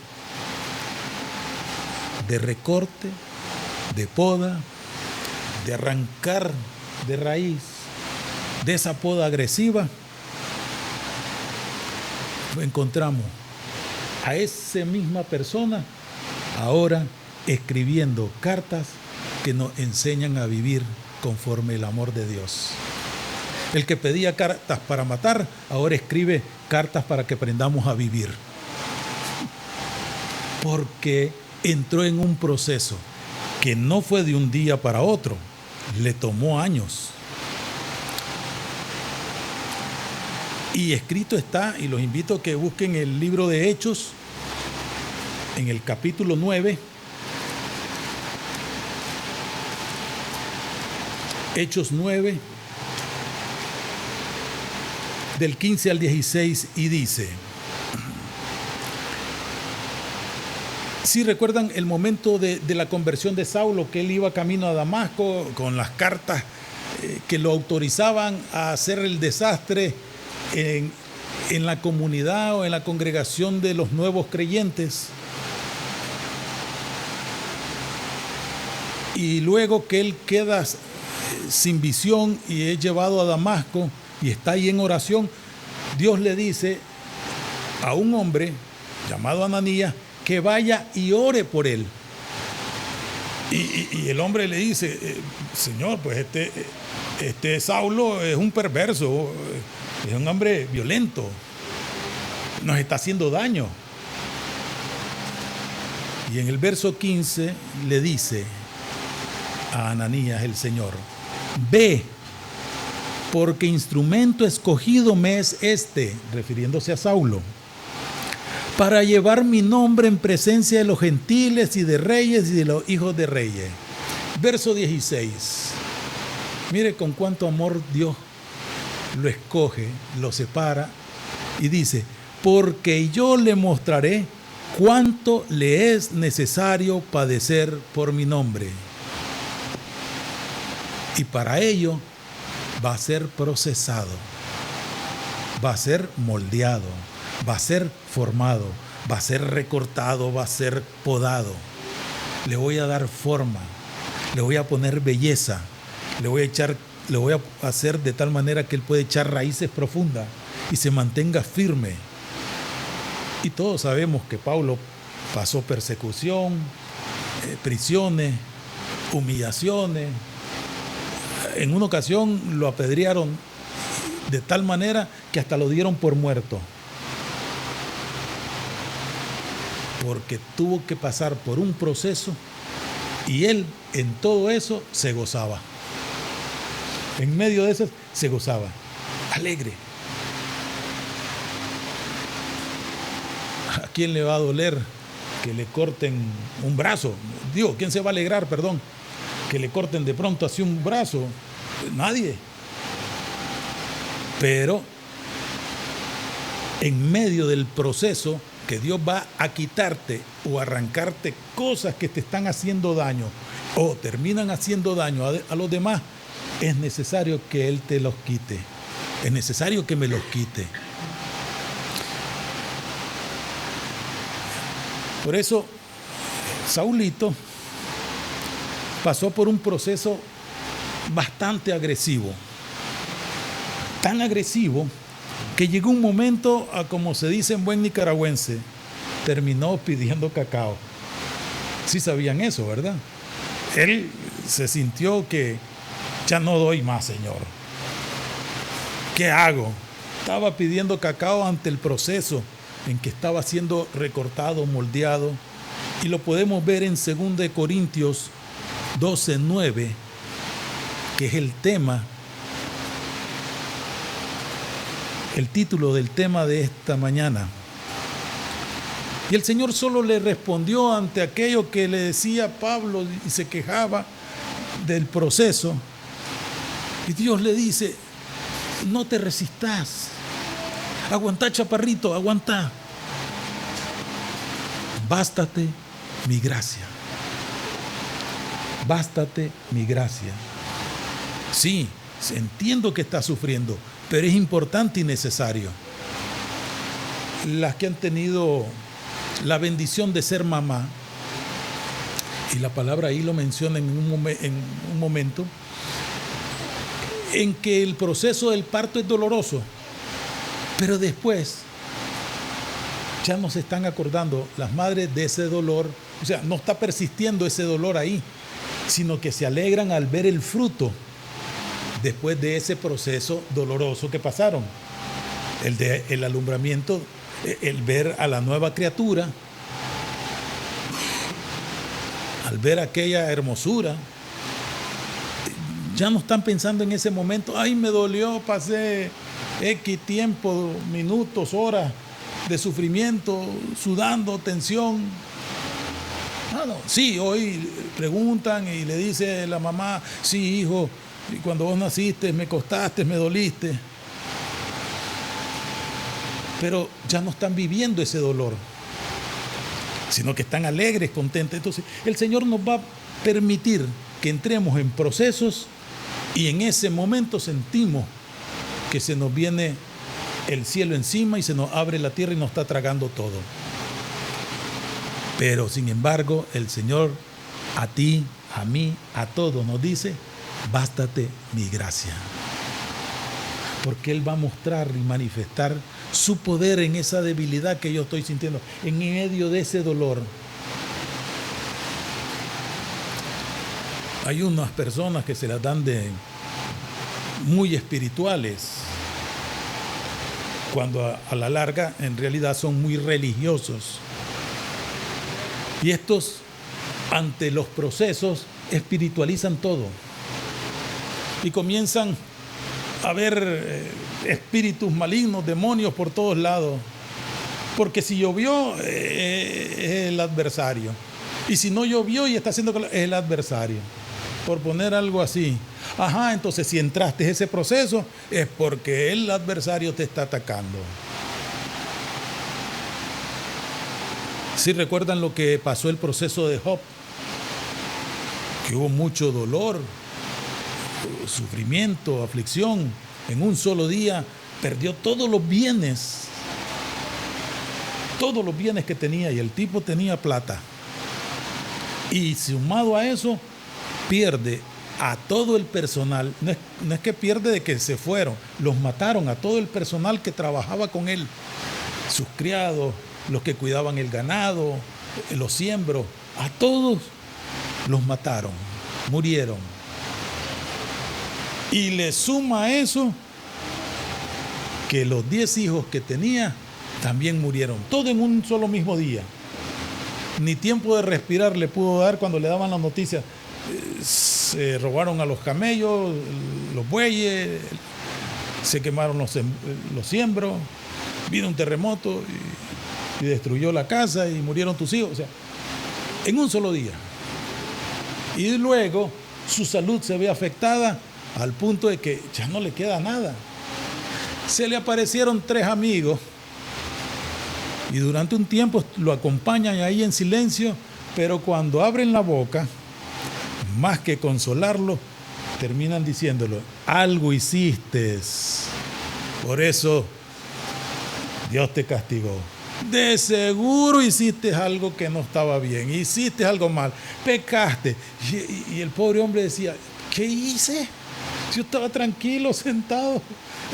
de recorte, de poda, de arrancar de raíz, de esa poda agresiva, encontramos a esa misma persona ahora escribiendo cartas que nos enseñan a vivir conforme el amor de Dios. El que pedía cartas para matar, ahora escribe cartas para que aprendamos a vivir. Porque entró en un proceso que no fue de un día para otro, le tomó años. Y escrito está, y los invito a que busquen el libro de Hechos, en el capítulo 9, Hechos 9, del 15 al 16, y dice, si recuerdan el momento de la conversión de Saulo, que él iba camino a Damasco con las cartas que lo autorizaban a hacer el desastre en la comunidad o en la congregación de los nuevos creyentes. Y luego que él queda sin visión y es llevado a Damasco y está ahí en oración, Dios le dice a un hombre llamado Ananías que vaya y ore por él. Y el hombre le dice, Señor, pues este Saulo es un perverso, es un hombre violento, nos está haciendo daño. Y en el verso 15 le dice a Ananías el Señor, ve, porque instrumento escogido me es refiriéndose a Saulo, para llevar mi nombre en presencia de los gentiles y de reyes y de los hijos de reyes. Verso 16. Mire con cuánto amor Dios lo escoge, lo separa y dice, porque yo le mostraré cuánto le es necesario padecer por mi nombre. Y para ello va a ser procesado, va a ser moldeado, va a ser formado, va a ser recortado, va a ser podado. Le voy a dar forma, le voy a poner belleza, le voy a hacer de tal manera que él pueda echar raíces profundas y se mantenga firme. Y todos sabemos que Pablo pasó persecución, prisiones, humillaciones. En una ocasión lo apedrearon de tal manera que hasta lo dieron por muerto. Porque tuvo que pasar por un proceso y él en todo eso se gozaba. En medio de eso se gozaba, alegre. ¿A quién le va a doler que le corten un brazo? Digo, ¿quién se va a alegrar, perdón, que le corten de pronto así un brazo? Nadie. Pero en medio del proceso que Dios va a quitarte o arrancarte cosas que te están haciendo daño o terminan haciendo daño a los demás, es necesario que Él te los quite. Es necesario que me los quite. Por eso, Saulito pasó por un proceso bastante agresivo. Tan agresivo que llegó un momento, a como se dice en buen nicaragüense, terminó pidiendo cacao. Sí sabían eso, ¿verdad? Él se sintió que ya no doy más, Señor. ¿Qué hago? Estaba pidiendo cacao ante el proceso en que estaba siendo recortado, moldeado, y lo podemos ver en 2 Corintios 12:9, que es el título del tema de esta mañana. Y el Señor solo le respondió ante aquello que le decía Pablo y se quejaba del proceso. Y Dios le dice: no te resistas. Aguantá, chaparrito, aguantá. Bástate mi gracia. Bástate mi gracia. Sí, entiendo que estás sufriendo, pero es importante y necesario. Las que han tenido la bendición de ser mamá, y la palabra ahí lo menciona en un momento, en que el proceso del parto es doloroso, pero después ya no se están acordando las madres de ese dolor, o sea, no está persistiendo ese dolor ahí, sino que se alegran al ver el fruto después de ese proceso doloroso que pasaron, el alumbramiento, el ver a la nueva criatura, al ver aquella hermosura. Ya no están pensando en ese momento: ay, me dolió, pasé X tiempo, minutos, horas de sufrimiento, sudando, tensión. No. Sí, hoy preguntan y le dice la mamá: sí, hijo, y cuando vos naciste me costaste, me doliste. Pero ya no están viviendo ese dolor, sino que están alegres, contentos. Entonces, el Señor nos va a permitir que entremos en procesos y en ese momento sentimos que se nos viene el cielo encima y se nos abre la tierra y nos está tragando todo. Pero, sin embargo, el Señor a ti, a mí, a todos nos dice: bástate mi gracia. Porque Él va a mostrar y manifestar su poder en esa debilidad que yo estoy sintiendo, en medio de ese dolor. Hay unas personas que se las dan de muy espirituales, cuando a la larga en realidad son muy religiosos. Y estos, ante los procesos, espiritualizan todo. Y comienzan a ver espíritus malignos, demonios por todos lados. Porque si llovió, es el adversario. Y si no llovió y está haciendo calor, es el adversario. Por poner algo así. Ajá, entonces si entraste en ese proceso, es porque el adversario te está atacando. ¿Sí recuerdan lo que pasó el proceso de Job? Que hubo mucho dolor, sufrimiento, aflicción. En un solo día perdió todos los bienes que tenía, y el tipo tenía plata. Y sumado a eso, pierde a todo el personal. No es que pierde de que se fueron, los mataron a todo el personal que trabajaba con él, sus criados, los que cuidaban el ganado, los siembros, a todos los mataron, murieron. Y le suma a eso que los 10 hijos que tenía también murieron, todo en un solo mismo día. Ni tiempo de respirar le pudo dar cuando le daban las noticias. Se robaron a los camellos, los bueyes, se quemaron los siembros, vino un terremoto y destruyó la casa y murieron tus hijos. O sea, en un solo día. Y luego su salud se ve afectada al punto de que ya no le queda nada. Se le aparecieron 3 amigos y durante un tiempo lo acompañan ahí en silencio, pero cuando abren la boca, más que consolarlo, terminan diciéndolo: algo hiciste, por eso Dios te castigó. De seguro hiciste algo que no estaba bien, hiciste algo mal, pecaste. Y el pobre hombre decía, ¿qué hice? Yo estaba tranquilo, sentado.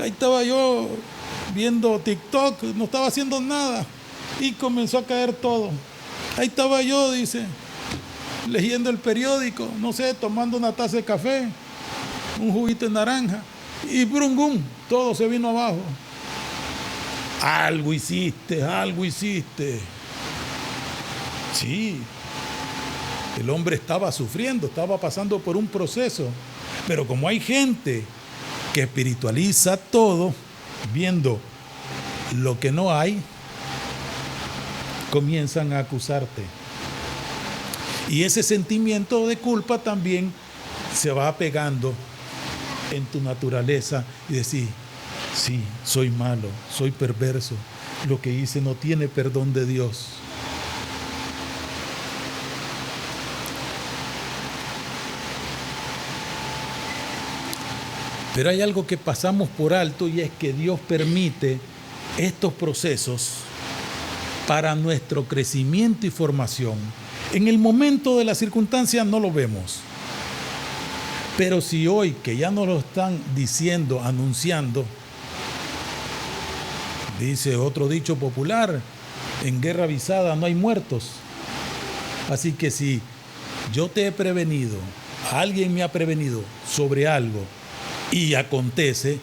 Ahí estaba yo viendo TikTok, no estaba haciendo nada. Y comenzó a caer todo. Ahí estaba yo, dice, leyendo el periódico, no sé, tomando una taza de café, un juguito de naranja. Y brum, bum, todo se vino abajo. Algo hiciste, algo hiciste. Sí, el hombre estaba sufriendo, estaba pasando por un proceso. Pero como hay gente que espiritualiza todo, viendo lo que no hay, comienzan a acusarte. Y ese sentimiento de culpa también se va pegando en tu naturaleza y decir, sí, soy malo, soy perverso, lo que hice no tiene perdón de Dios. Pero hay algo que pasamos por alto y es que Dios permite estos procesos para nuestro crecimiento y formación. En el momento de la circunstancia no lo vemos. Pero si hoy, que ya nos lo están diciendo, anunciando, dice otro dicho popular, en guerra avisada no hay muertos. Así que si yo te he prevenido, alguien me ha prevenido sobre algo y acontece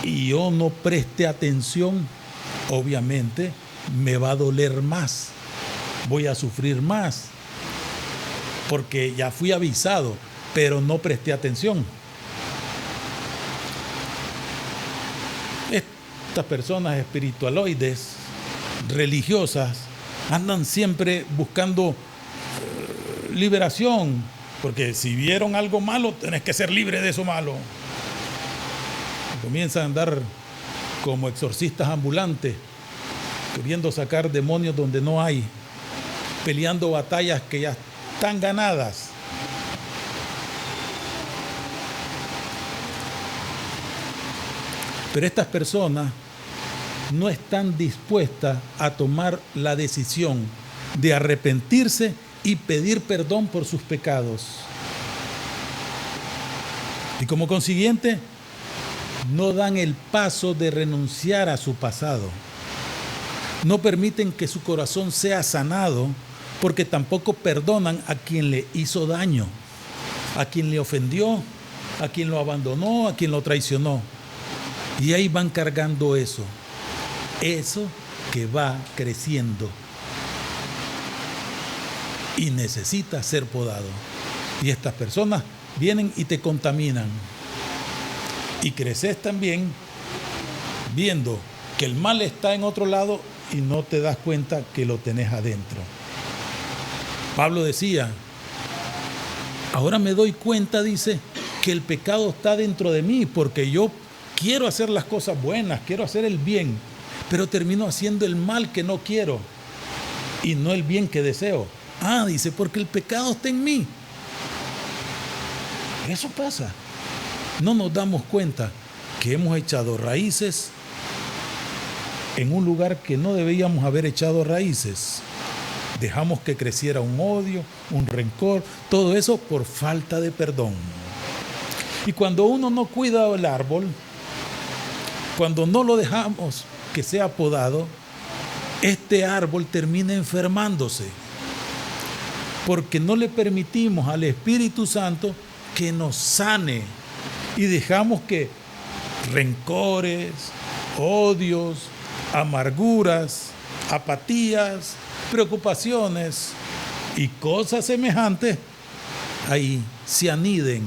y yo no preste atención, obviamente me va a doler más, voy a sufrir más, porque ya fui avisado, pero no presté atención. Estas personas espiritualoides, religiosas, andan siempre buscando liberación, porque si vieron algo malo, tenés que ser libre de eso malo. Comienzan a andar como exorcistas ambulantes, queriendo sacar demonios donde no hay, peleando batallas que ya están ganadas. Pero estas personas no están dispuestas a tomar la decisión de arrepentirse y pedir perdón por sus pecados. Y como consiguiente, no dan el paso de renunciar a su pasado. No permiten que su corazón sea sanado, porque tampoco perdonan a quien le hizo daño, a quien le ofendió, a quien lo abandonó, a quien lo traicionó. Y ahí van cargando eso que va creciendo y necesita ser podado. Y estas personas vienen y te contaminan. Y creces también viendo que el mal está en otro lado y no te das cuenta que lo tenés adentro. Pablo decía, ahora me doy cuenta, dice, que el pecado está dentro de mí, porque yo quiero hacer las cosas buenas, quiero hacer el bien, pero termino haciendo el mal que no quiero y no el bien que deseo. Dice, porque el pecado está en mí. Eso pasa. No nos damos cuenta que hemos echado raíces en un lugar que no debíamos haber echado raíces. Dejamos que creciera un odio, un rencor, todo eso por falta de perdón. Y cuando uno no cuida el árbol, cuando no lo dejamos que sea podado, este árbol termina enfermándose, porque no le permitimos al Espíritu Santo que nos sane y dejamos que rencores, odios, amarguras, apatías, preocupaciones y cosas semejantes ahí se aniden,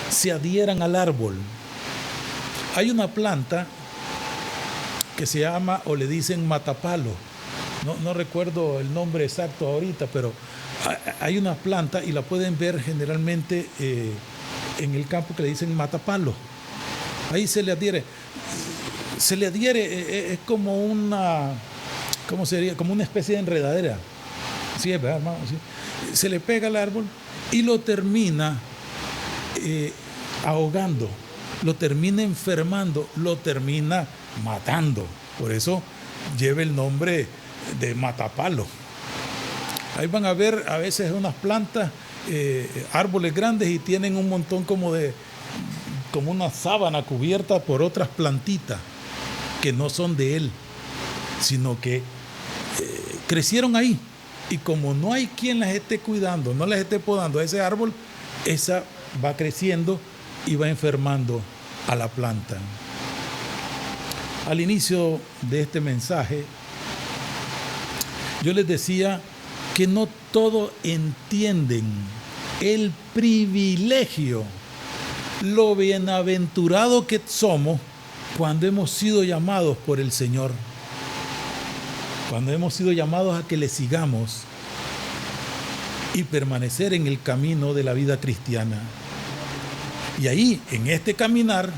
se adhieran al árbol. Hay una planta que se llama, o le dicen matapalo, no recuerdo el nombre exacto ahorita, pero hay una planta y la pueden ver generalmente en el campo que le dicen matapalo. Ahí se le adhiere, es como una, ¿cómo sería? Como una especie de enredadera. Sí, ¿verdad, hermano? Sí. Se le pega al árbol y lo termina ahogando, lo termina enfermando, lo termina matando. Por eso lleve el nombre de matapalo. Ahí van a ver a veces unas plantas, árboles grandes, y tienen un montón como una sábana cubierta por otras plantitas que no son de él, sino que crecieron ahí. Y como no hay quien las esté cuidando, no las esté podando a ese árbol, esa va creciendo y va enfermando a la planta. Al inicio de este mensaje, yo les decía que no todos entienden el privilegio, lo bienaventurado que somos cuando hemos sido llamados por el Señor, cuando hemos sido llamados a que le sigamos y permanecer en el camino de la vida cristiana. Y ahí, en este caminar,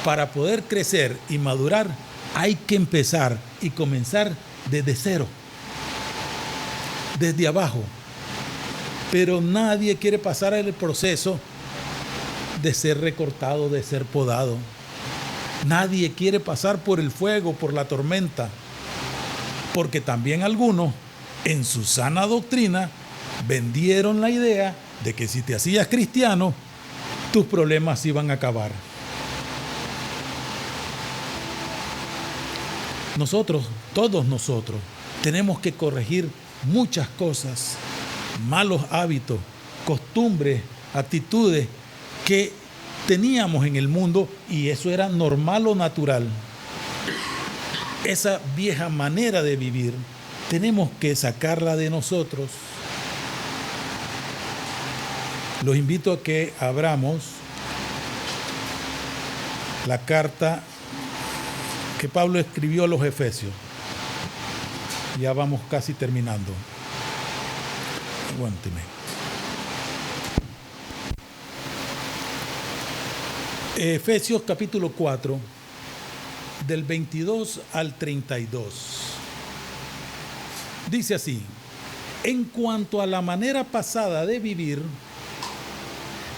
para poder crecer y madurar, hay que empezar y comenzar desde cero, desde abajo. Pero nadie quiere pasar el proceso de ser recortado, de ser podado. Nadie quiere pasar por el fuego, por la tormenta, porque también algunos, en su sana doctrina, vendieron la idea de que si te hacías cristiano, tus problemas iban a acabar. Nosotros, todos nosotros, tenemos que corregir muchas cosas, malos hábitos, costumbres, actitudes que teníamos en el mundo, y eso era normal o natural. Esa vieja manera de vivir tenemos que sacarla de nosotros. Los invito a que abramos la carta que Pablo escribió a los Efesios. Ya vamos casi terminando. Aguánteme. Efesios capítulo 4, del 22 al 32. Dice así: en cuanto a la manera pasada de vivir,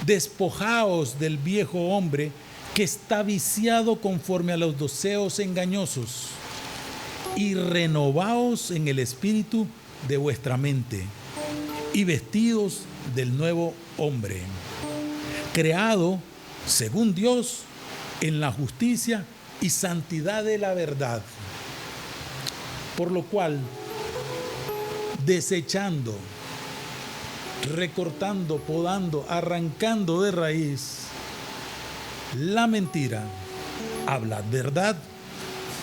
despojaos del viejo hombre que está viciado conforme a los deseos engañosos, y renovaos en el espíritu de vuestra mente, y vestidos del nuevo hombre, creado según Dios en la justicia y santidad de la verdad. Por lo cual, desechando, recortando, podando, arrancando de raíz la mentira, hablad verdad,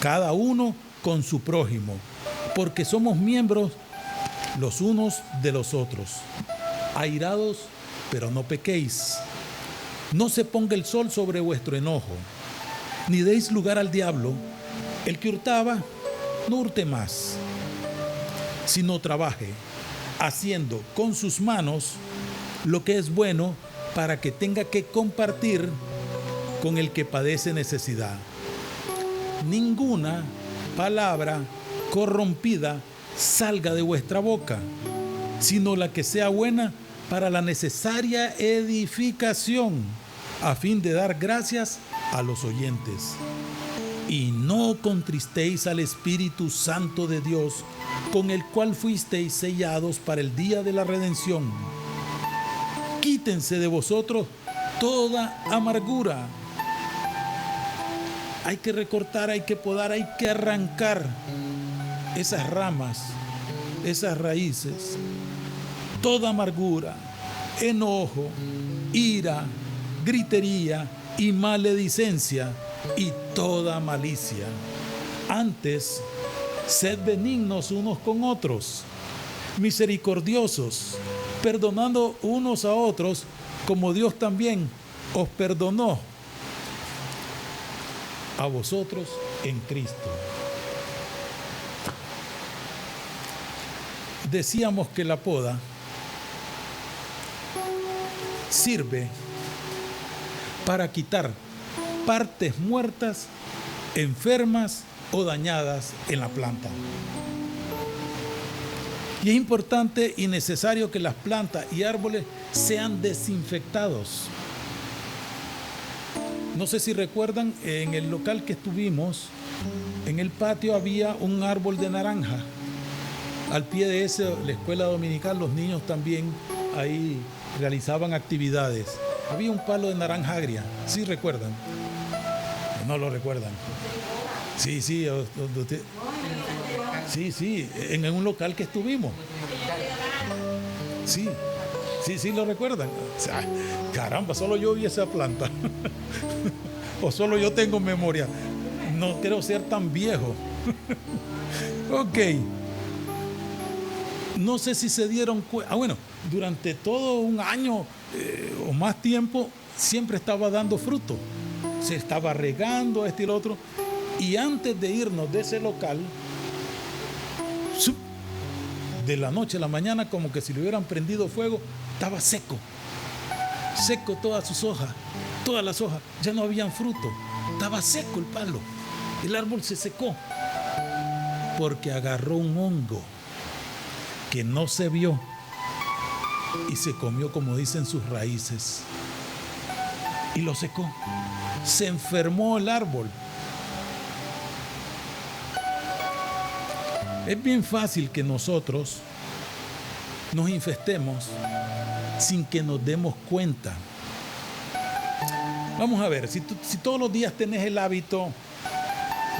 cada uno con su prójimo, porque somos miembros los unos de los otros. Airados, pero no pequéis. No se ponga el sol sobre vuestro enojo, ni deis lugar al diablo. El que hurtaba, no hurte más, sino trabaje, haciendo con sus manos lo que es bueno, para que tenga que compartir con el que padece necesidad. Ninguna palabra corrompida salga de vuestra boca, sino la que sea buena para la necesaria edificación, a fin de dar gracias a los oyentes. Y no contristéis al Espíritu Santo de Dios, con el cual fuisteis sellados para el día de la redención. Quítense de vosotros toda amargura. Hay que recortar, hay que podar, hay que arrancar esas ramas, esas raíces. Toda amargura, enojo, ira, gritería y maledicencia y toda malicia. Antes, sed benignos unos con otros, misericordiosos, perdonando unos a otros, como Dios también os perdonó a vosotros en Cristo. Decíamos que la poda sirve para quitar partes muertas, enfermas o dañadas en la planta. Y es importante y necesario que las plantas y árboles sean desinfectados. No sé si recuerdan, en el local que estuvimos, en el patio había un árbol de naranja. Al pie de ese, la escuela dominical, los niños también ahí realizaban actividades. Había un palo de naranja agria, ¿sí recuerdan? No lo recuerdan. Sí, sí, sí, en un local que estuvimos. Sí, sí lo recuerdan. O sea, caramba, solo yo vi esa planta. O solo yo tengo memoria. No quiero ser tan viejo. Ok. No sé si se dieron cuenta. Bueno, durante todo un año o más tiempo siempre estaba dando fruto. Se estaba regando este y lo otro. Y antes de irnos de ese local, de la noche a la mañana, como que si le hubieran prendido fuego, estaba seco. Seco todas sus hojas, todas las hojas. Ya no habían fruto. Estaba seco el palo. El árbol se secó porque agarró un hongo que no se vio y se comió, como dicen, sus raíces. Y lo secó. Se enfermó el árbol. Es bien fácil que nosotros nos infestemos sin que nos demos cuenta. Vamos a ver, si todos los días tenés el hábito,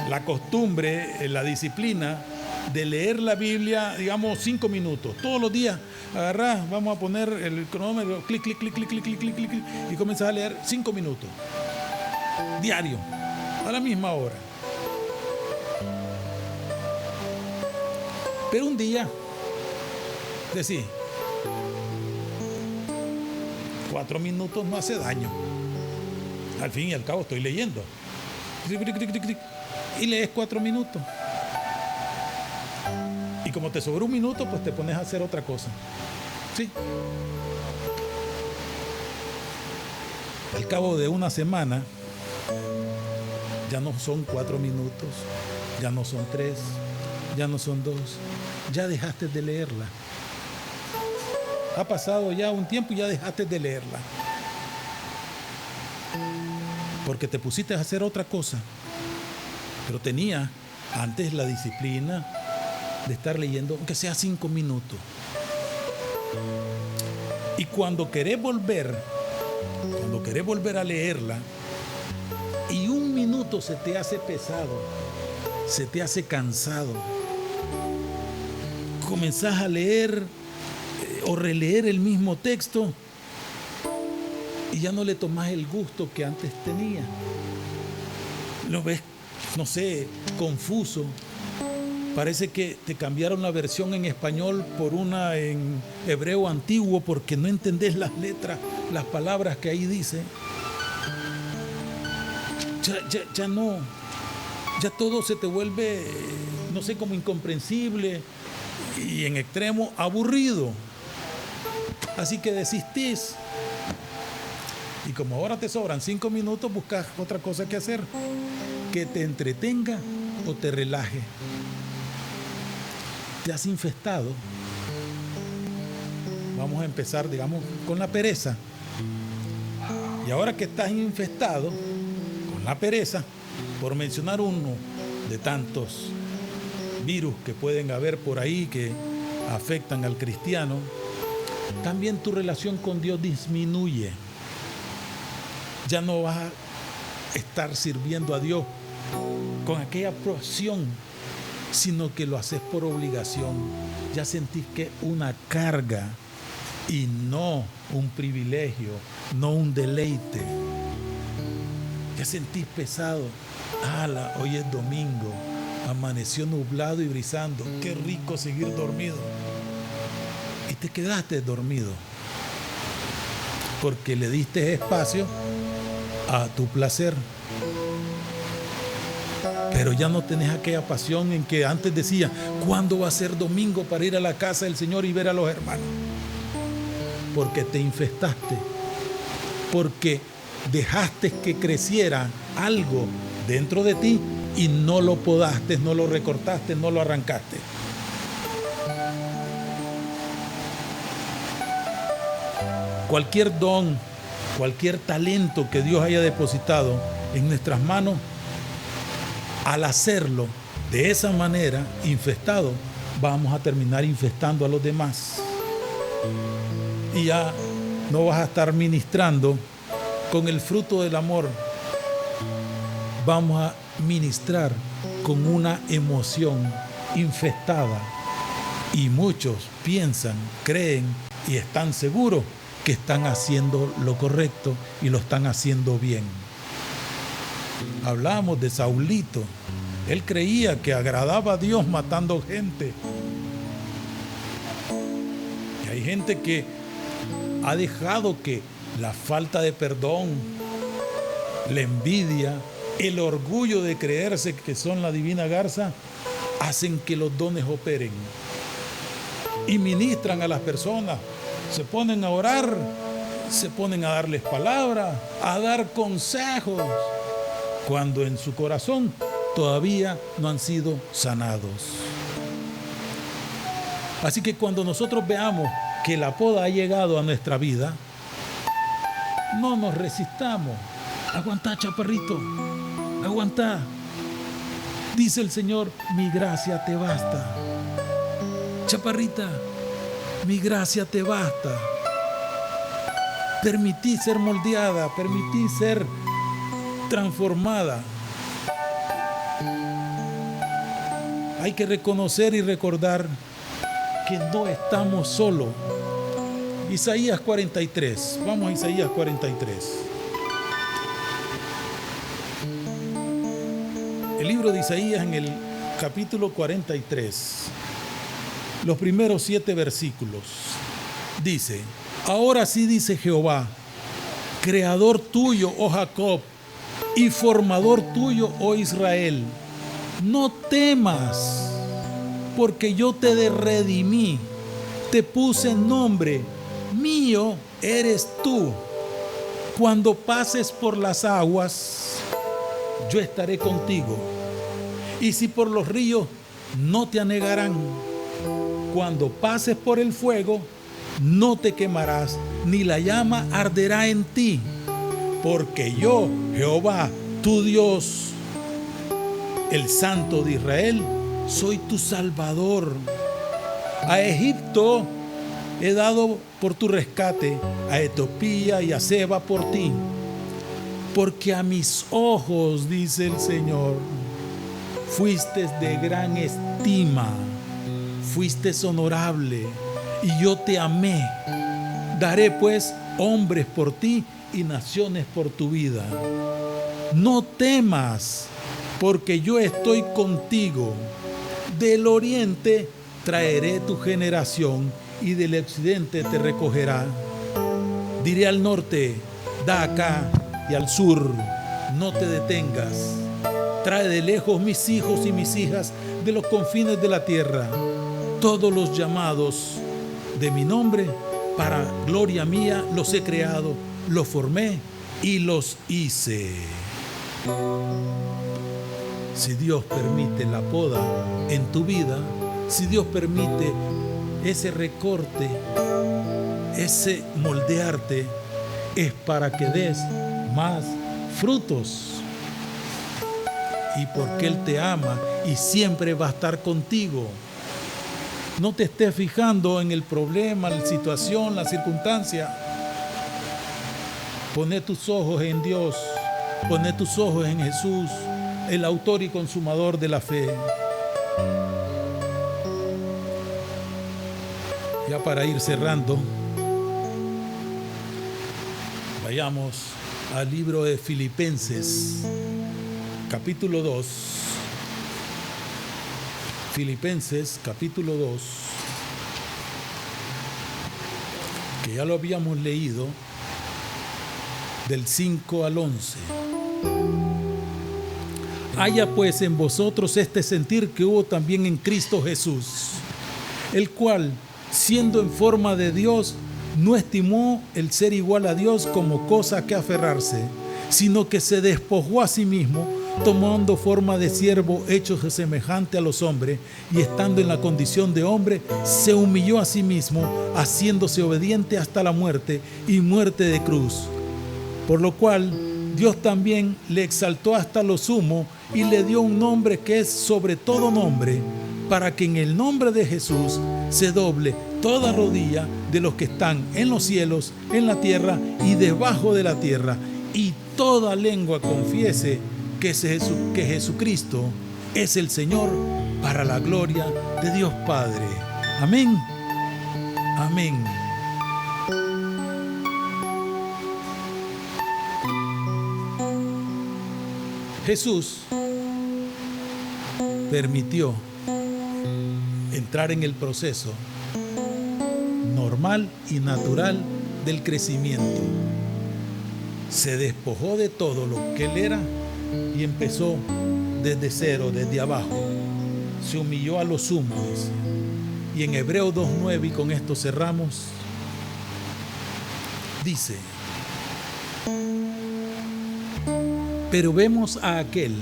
la costumbre, la disciplina de leer la Biblia, digamos 5 minutos, todos los días agarrás, vamos a poner el cronómetro, clic, clic, clic, clic, clic, clic, clic, clic, clic, y comenzás a leer 5 minutos, diario, a la misma hora. Pero un día, decís, 4 minutos no hace daño. Al fin y al cabo estoy leyendo. Y lees 4 minutos. Y como te sobra un minuto, pues te pones a hacer otra cosa. ¿Sí? Al cabo de una semana, ya no son 4 minutos, ya no son 3, ya no son 2, ya dejaste de leerla. Ha pasado ya un tiempo y ya dejaste de leerla. Porque te pusiste a hacer otra cosa. Pero tenía antes la disciplina de estar leyendo, aunque sea 5 minutos. Y cuando querés volver a leerla, y un minuto se te hace pesado, se te hace cansado, comenzás a leer o releer el mismo texto y ya no le tomás el gusto que antes tenía. Lo ves, no sé, confuso. Parece que te cambiaron la versión en español por una en hebreo antiguo porque no entendés las letras, las palabras que ahí dice. Ya no. Ya todo se te vuelve, no sé, como incomprensible y en extremo aburrido. Así que desistís. Y como ahora te sobran 5 minutos, buscas otra cosa que hacer, que te entretenga o te relaje. Te has infestado. Vamos a empezar, digamos, con la pereza. Y ahora que estás infestado con la pereza, por mencionar uno de tantos virus que pueden haber por ahí que afectan al cristiano, también tu relación con Dios disminuye. Ya no vas a estar sirviendo a Dios con aquella pasión, sino que lo haces por obligación. Ya sentís que es una carga y no un privilegio, no un deleite. Ya sentís pesado. Hoy es domingo, amaneció nublado y brisando. Qué rico seguir dormido. Y te quedaste dormido porque le diste espacio a tu placer. Pero ya no tenés aquella pasión en que antes decía, ¿cuándo va a ser domingo para ir a la casa del Señor y ver a los hermanos? Porque te infestaste, porque dejaste que creciera algo dentro de ti y no lo podaste, no lo recortaste, no lo arrancaste. Cualquier don, cualquier talento que Dios haya depositado en nuestras manos, al hacerlo de esa manera, infestado, vamos a terminar infestando a los demás. Y ya no vas a estar ministrando con el fruto del amor. Vamos a ministrar con una emoción infestada. Y muchos piensan, creen y están seguros que están haciendo lo correcto y lo están haciendo bien. Hablamos de Saulito. Él creía que agradaba a Dios matando gente. Y hay gente que ha dejado que la falta de perdón, la envidia, el orgullo de creerse que son la divina garza, hacen que los dones operen. Y ministran a las personas, se ponen a orar, se ponen a darles palabras, a dar consejos, cuando en su corazón todavía no han sido sanados. Así que cuando nosotros veamos que la poda ha llegado a nuestra vida, no nos resistamos. Aguantá, chaparrito, aguantá. Dice el Señor, mi gracia te basta. Chaparrita, mi gracia te basta. Permití ser moldeada, permití ser transformada. Hay que reconocer y recordar que no estamos solos. Isaías 43, vamos a Isaías 43. El libro de Isaías en el capítulo 43, los primeros 7 versículos, dice: ahora sí dice Jehová, creador tuyo, oh Jacob, y formador tuyo, oh Israel, no temas, porque yo te redimí, te puse nombre, mío eres tú. Cuando pases por las aguas, yo estaré contigo, y si por los ríos, no te anegarán. Cuando pases por el fuego, no te quemarás, ni la llama arderá en ti, porque yo, Jehová, tu Dios, el Santo de Israel, soy tu Salvador. A Egipto he dado por tu rescate, a Etiopía y a Seba por ti, porque a mis ojos, dice el Señor, fuiste de gran estima, fuiste honorable, y yo te amé. Daré pues hombres por ti y naciones por tu vida. No temas, porque yo estoy contigo. Del oriente traeré tu generación, y del occidente te recogerá. Diré al norte, da acá, y al sur, no te detengas. Trae de lejos mis hijos y mis hijas de los confines de la tierra. Todos los llamados de mi nombre, para gloria mía, los he creado, los formé y los hice. Si Dios permite la poda en tu vida, si Dios permite ese recorte, ese moldearte, es para que des más frutos. Y porque Él te ama y siempre va a estar contigo. No te estés fijando en el problema, la situación, la circunstancia. Poné tus ojos en Dios, poné tus ojos en Jesús, el autor y consumador de la fe. Ya para ir cerrando, vayamos al libro de Filipenses, capítulo 2. Filipenses, capítulo 2, que ya lo habíamos leído, del 5 al 11. Haya pues en vosotros este sentir que hubo también en Cristo Jesús, el cual, siendo en forma de Dios, no estimó el ser igual a Dios como cosa que aferrarse, sino que se despojó a sí mismo, tomando forma de siervo, hecho semejante a los hombres, y estando en la condición de hombre, se humilló a sí mismo, haciéndose obediente hasta la muerte, y muerte de cruz. Por lo cual Dios también le exaltó hasta lo sumo y le dio un nombre que es sobre todo nombre, para que en el nombre de Jesús se doble toda rodilla de los que están en los cielos, en la tierra y debajo de la tierra, y toda lengua confiese que Jesucristo es el Señor, para la gloria de Dios Padre. Amén. Amén. Jesús permitió entrar en el proceso normal y natural del crecimiento. Se despojó de todo lo que él era y empezó desde cero, desde abajo. Se humilló a lo sumo, dice. Y en Hebreos 2:9, y con esto cerramos, dice: pero vemos a aquel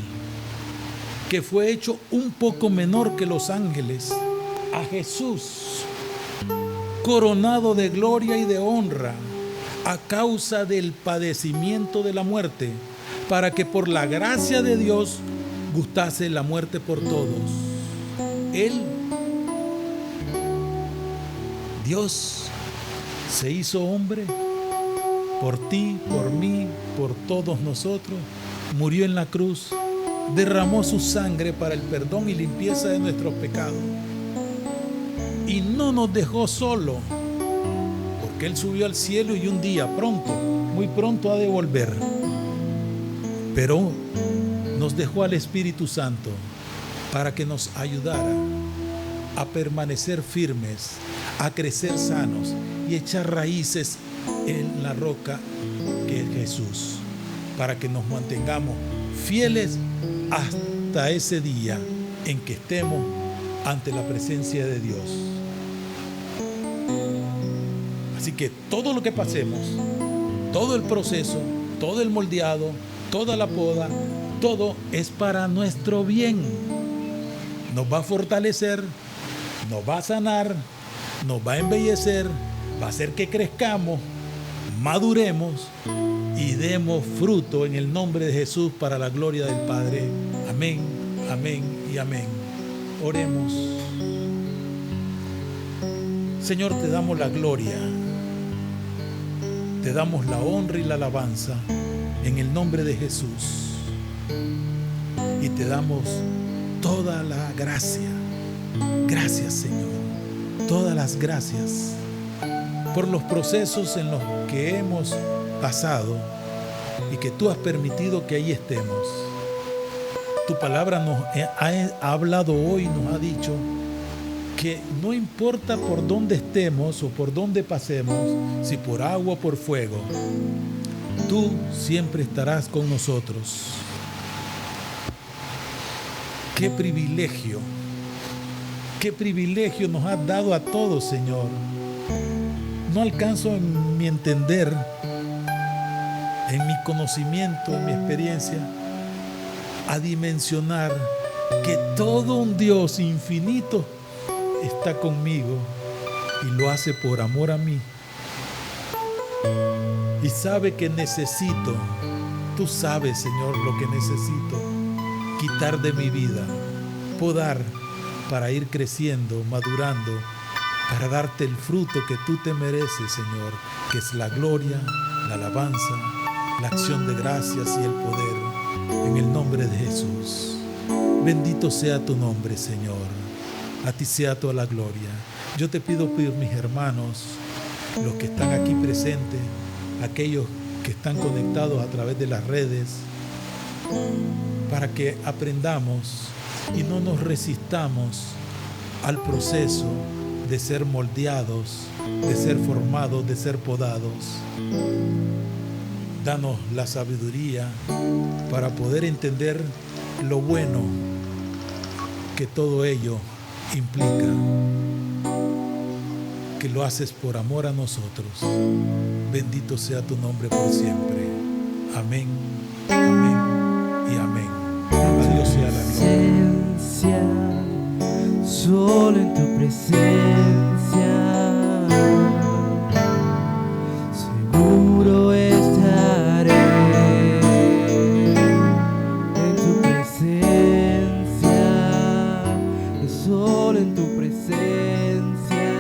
que fue hecho un poco menor que los ángeles, a Jesús, coronado de gloria y de honra a causa del padecimiento de la muerte, para que por la gracia de Dios gustase la muerte por todos. Él, Dios, se hizo hombre por ti, por mí, por todos nosotros. Murió en la cruz, derramó su sangre para el perdón y limpieza de nuestros pecados. Y no nos dejó solo, porque Él subió al cielo y un día pronto, muy pronto ha de volver. Pero nos dejó al Espíritu Santo para que nos ayudara a permanecer firmes, a crecer sanos y echar raíces en la roca que es Jesús, para que nos mantengamos fieles hasta ese día en que estemos ante la presencia de Dios. Así que todo lo que pasemos, todo el proceso, todo el moldeado, toda la poda, todo es para nuestro bien. Nos va a fortalecer, nos va a sanar, nos va a embellecer, va a hacer que crezcamos, maduremos y demos fruto en el nombre de Jesús para la gloria del Padre. Amén, amén y amén. Oremos. Señor, te damos la gloria, te damos la honra y la alabanza en el nombre de Jesús. Y te damos toda la gracia. Gracias, Señor. Todas las gracias por los procesos en los que hemos pasado y que tú has permitido que ahí estemos. Tu palabra nos ha hablado hoy, nos ha dicho que no importa por dónde estemos o por dónde pasemos, si por agua o por fuego, tú siempre estarás con nosotros. Qué privilegio nos has dado a todos, Señor. No alcanzo en mi entender, en mi conocimiento, en mi experiencia, a dimensionar que todo un Dios infinito está conmigo y lo hace por amor a mí. Y sabe que necesito, tú sabes, Señor, lo que necesito quitar de mi vida, podar para ir creciendo, madurando, para darte el fruto que tú te mereces, Señor, que es la gloria, la alabanza, la acción de gracias y el poder, en el nombre de Jesús. Bendito sea tu nombre, Señor. A ti sea toda la gloria. Yo te pido por mis hermanos, los que están aquí presentes, aquellos que están conectados a través de las redes, para que aprendamos y no nos resistamos al proceso de ser moldeados, de ser formados, de ser podados. Danos la sabiduría para poder entender lo bueno que todo ello implica, que lo haces por amor a nosotros. Bendito sea tu nombre por siempre. Amén, amén y amén. A Dios sea la gloria. Solo en tu presencia seguro estaré. tu presencia,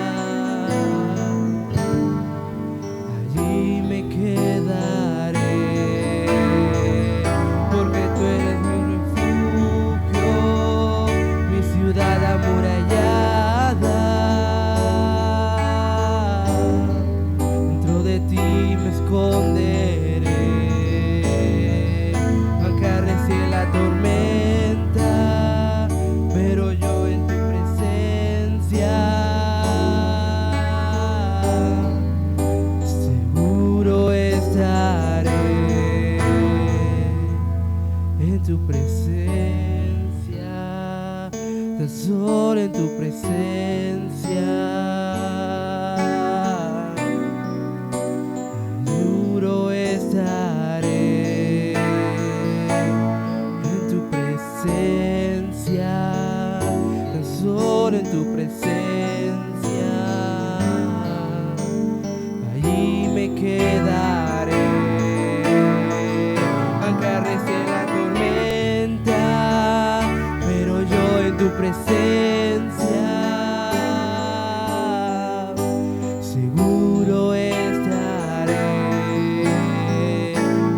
allí me quedaré, porque tú eres mi refugio, mi ciudad amurallada. Dentro de ti me esconderé, aunque arrecie la tormenta, pero yo en tu presencia seguro estaré. En tu presencia, tan solo en tu presencia, seguro estaré. En tu presencia, tan solo en tu presencia, allí me quedaré, aunque arrecie la tormenta, pero yo en tu presencia seguro estaré,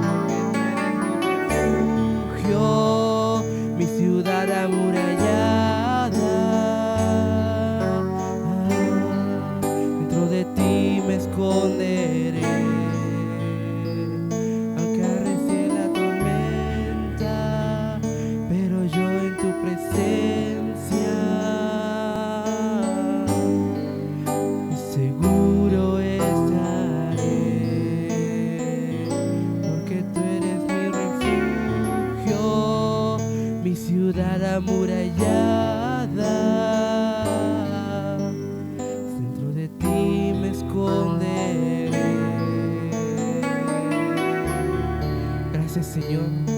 porque tú eres mi refugio, mi ciudad amurallada. Dentro de ti me esconderé, aunque arrecie la tormenta, pero yo en tu presencia seguro estaré, porque tú eres mi refugio, mi ciudad amurallada. Dentro de ti me esconderé. Gracias, Señor.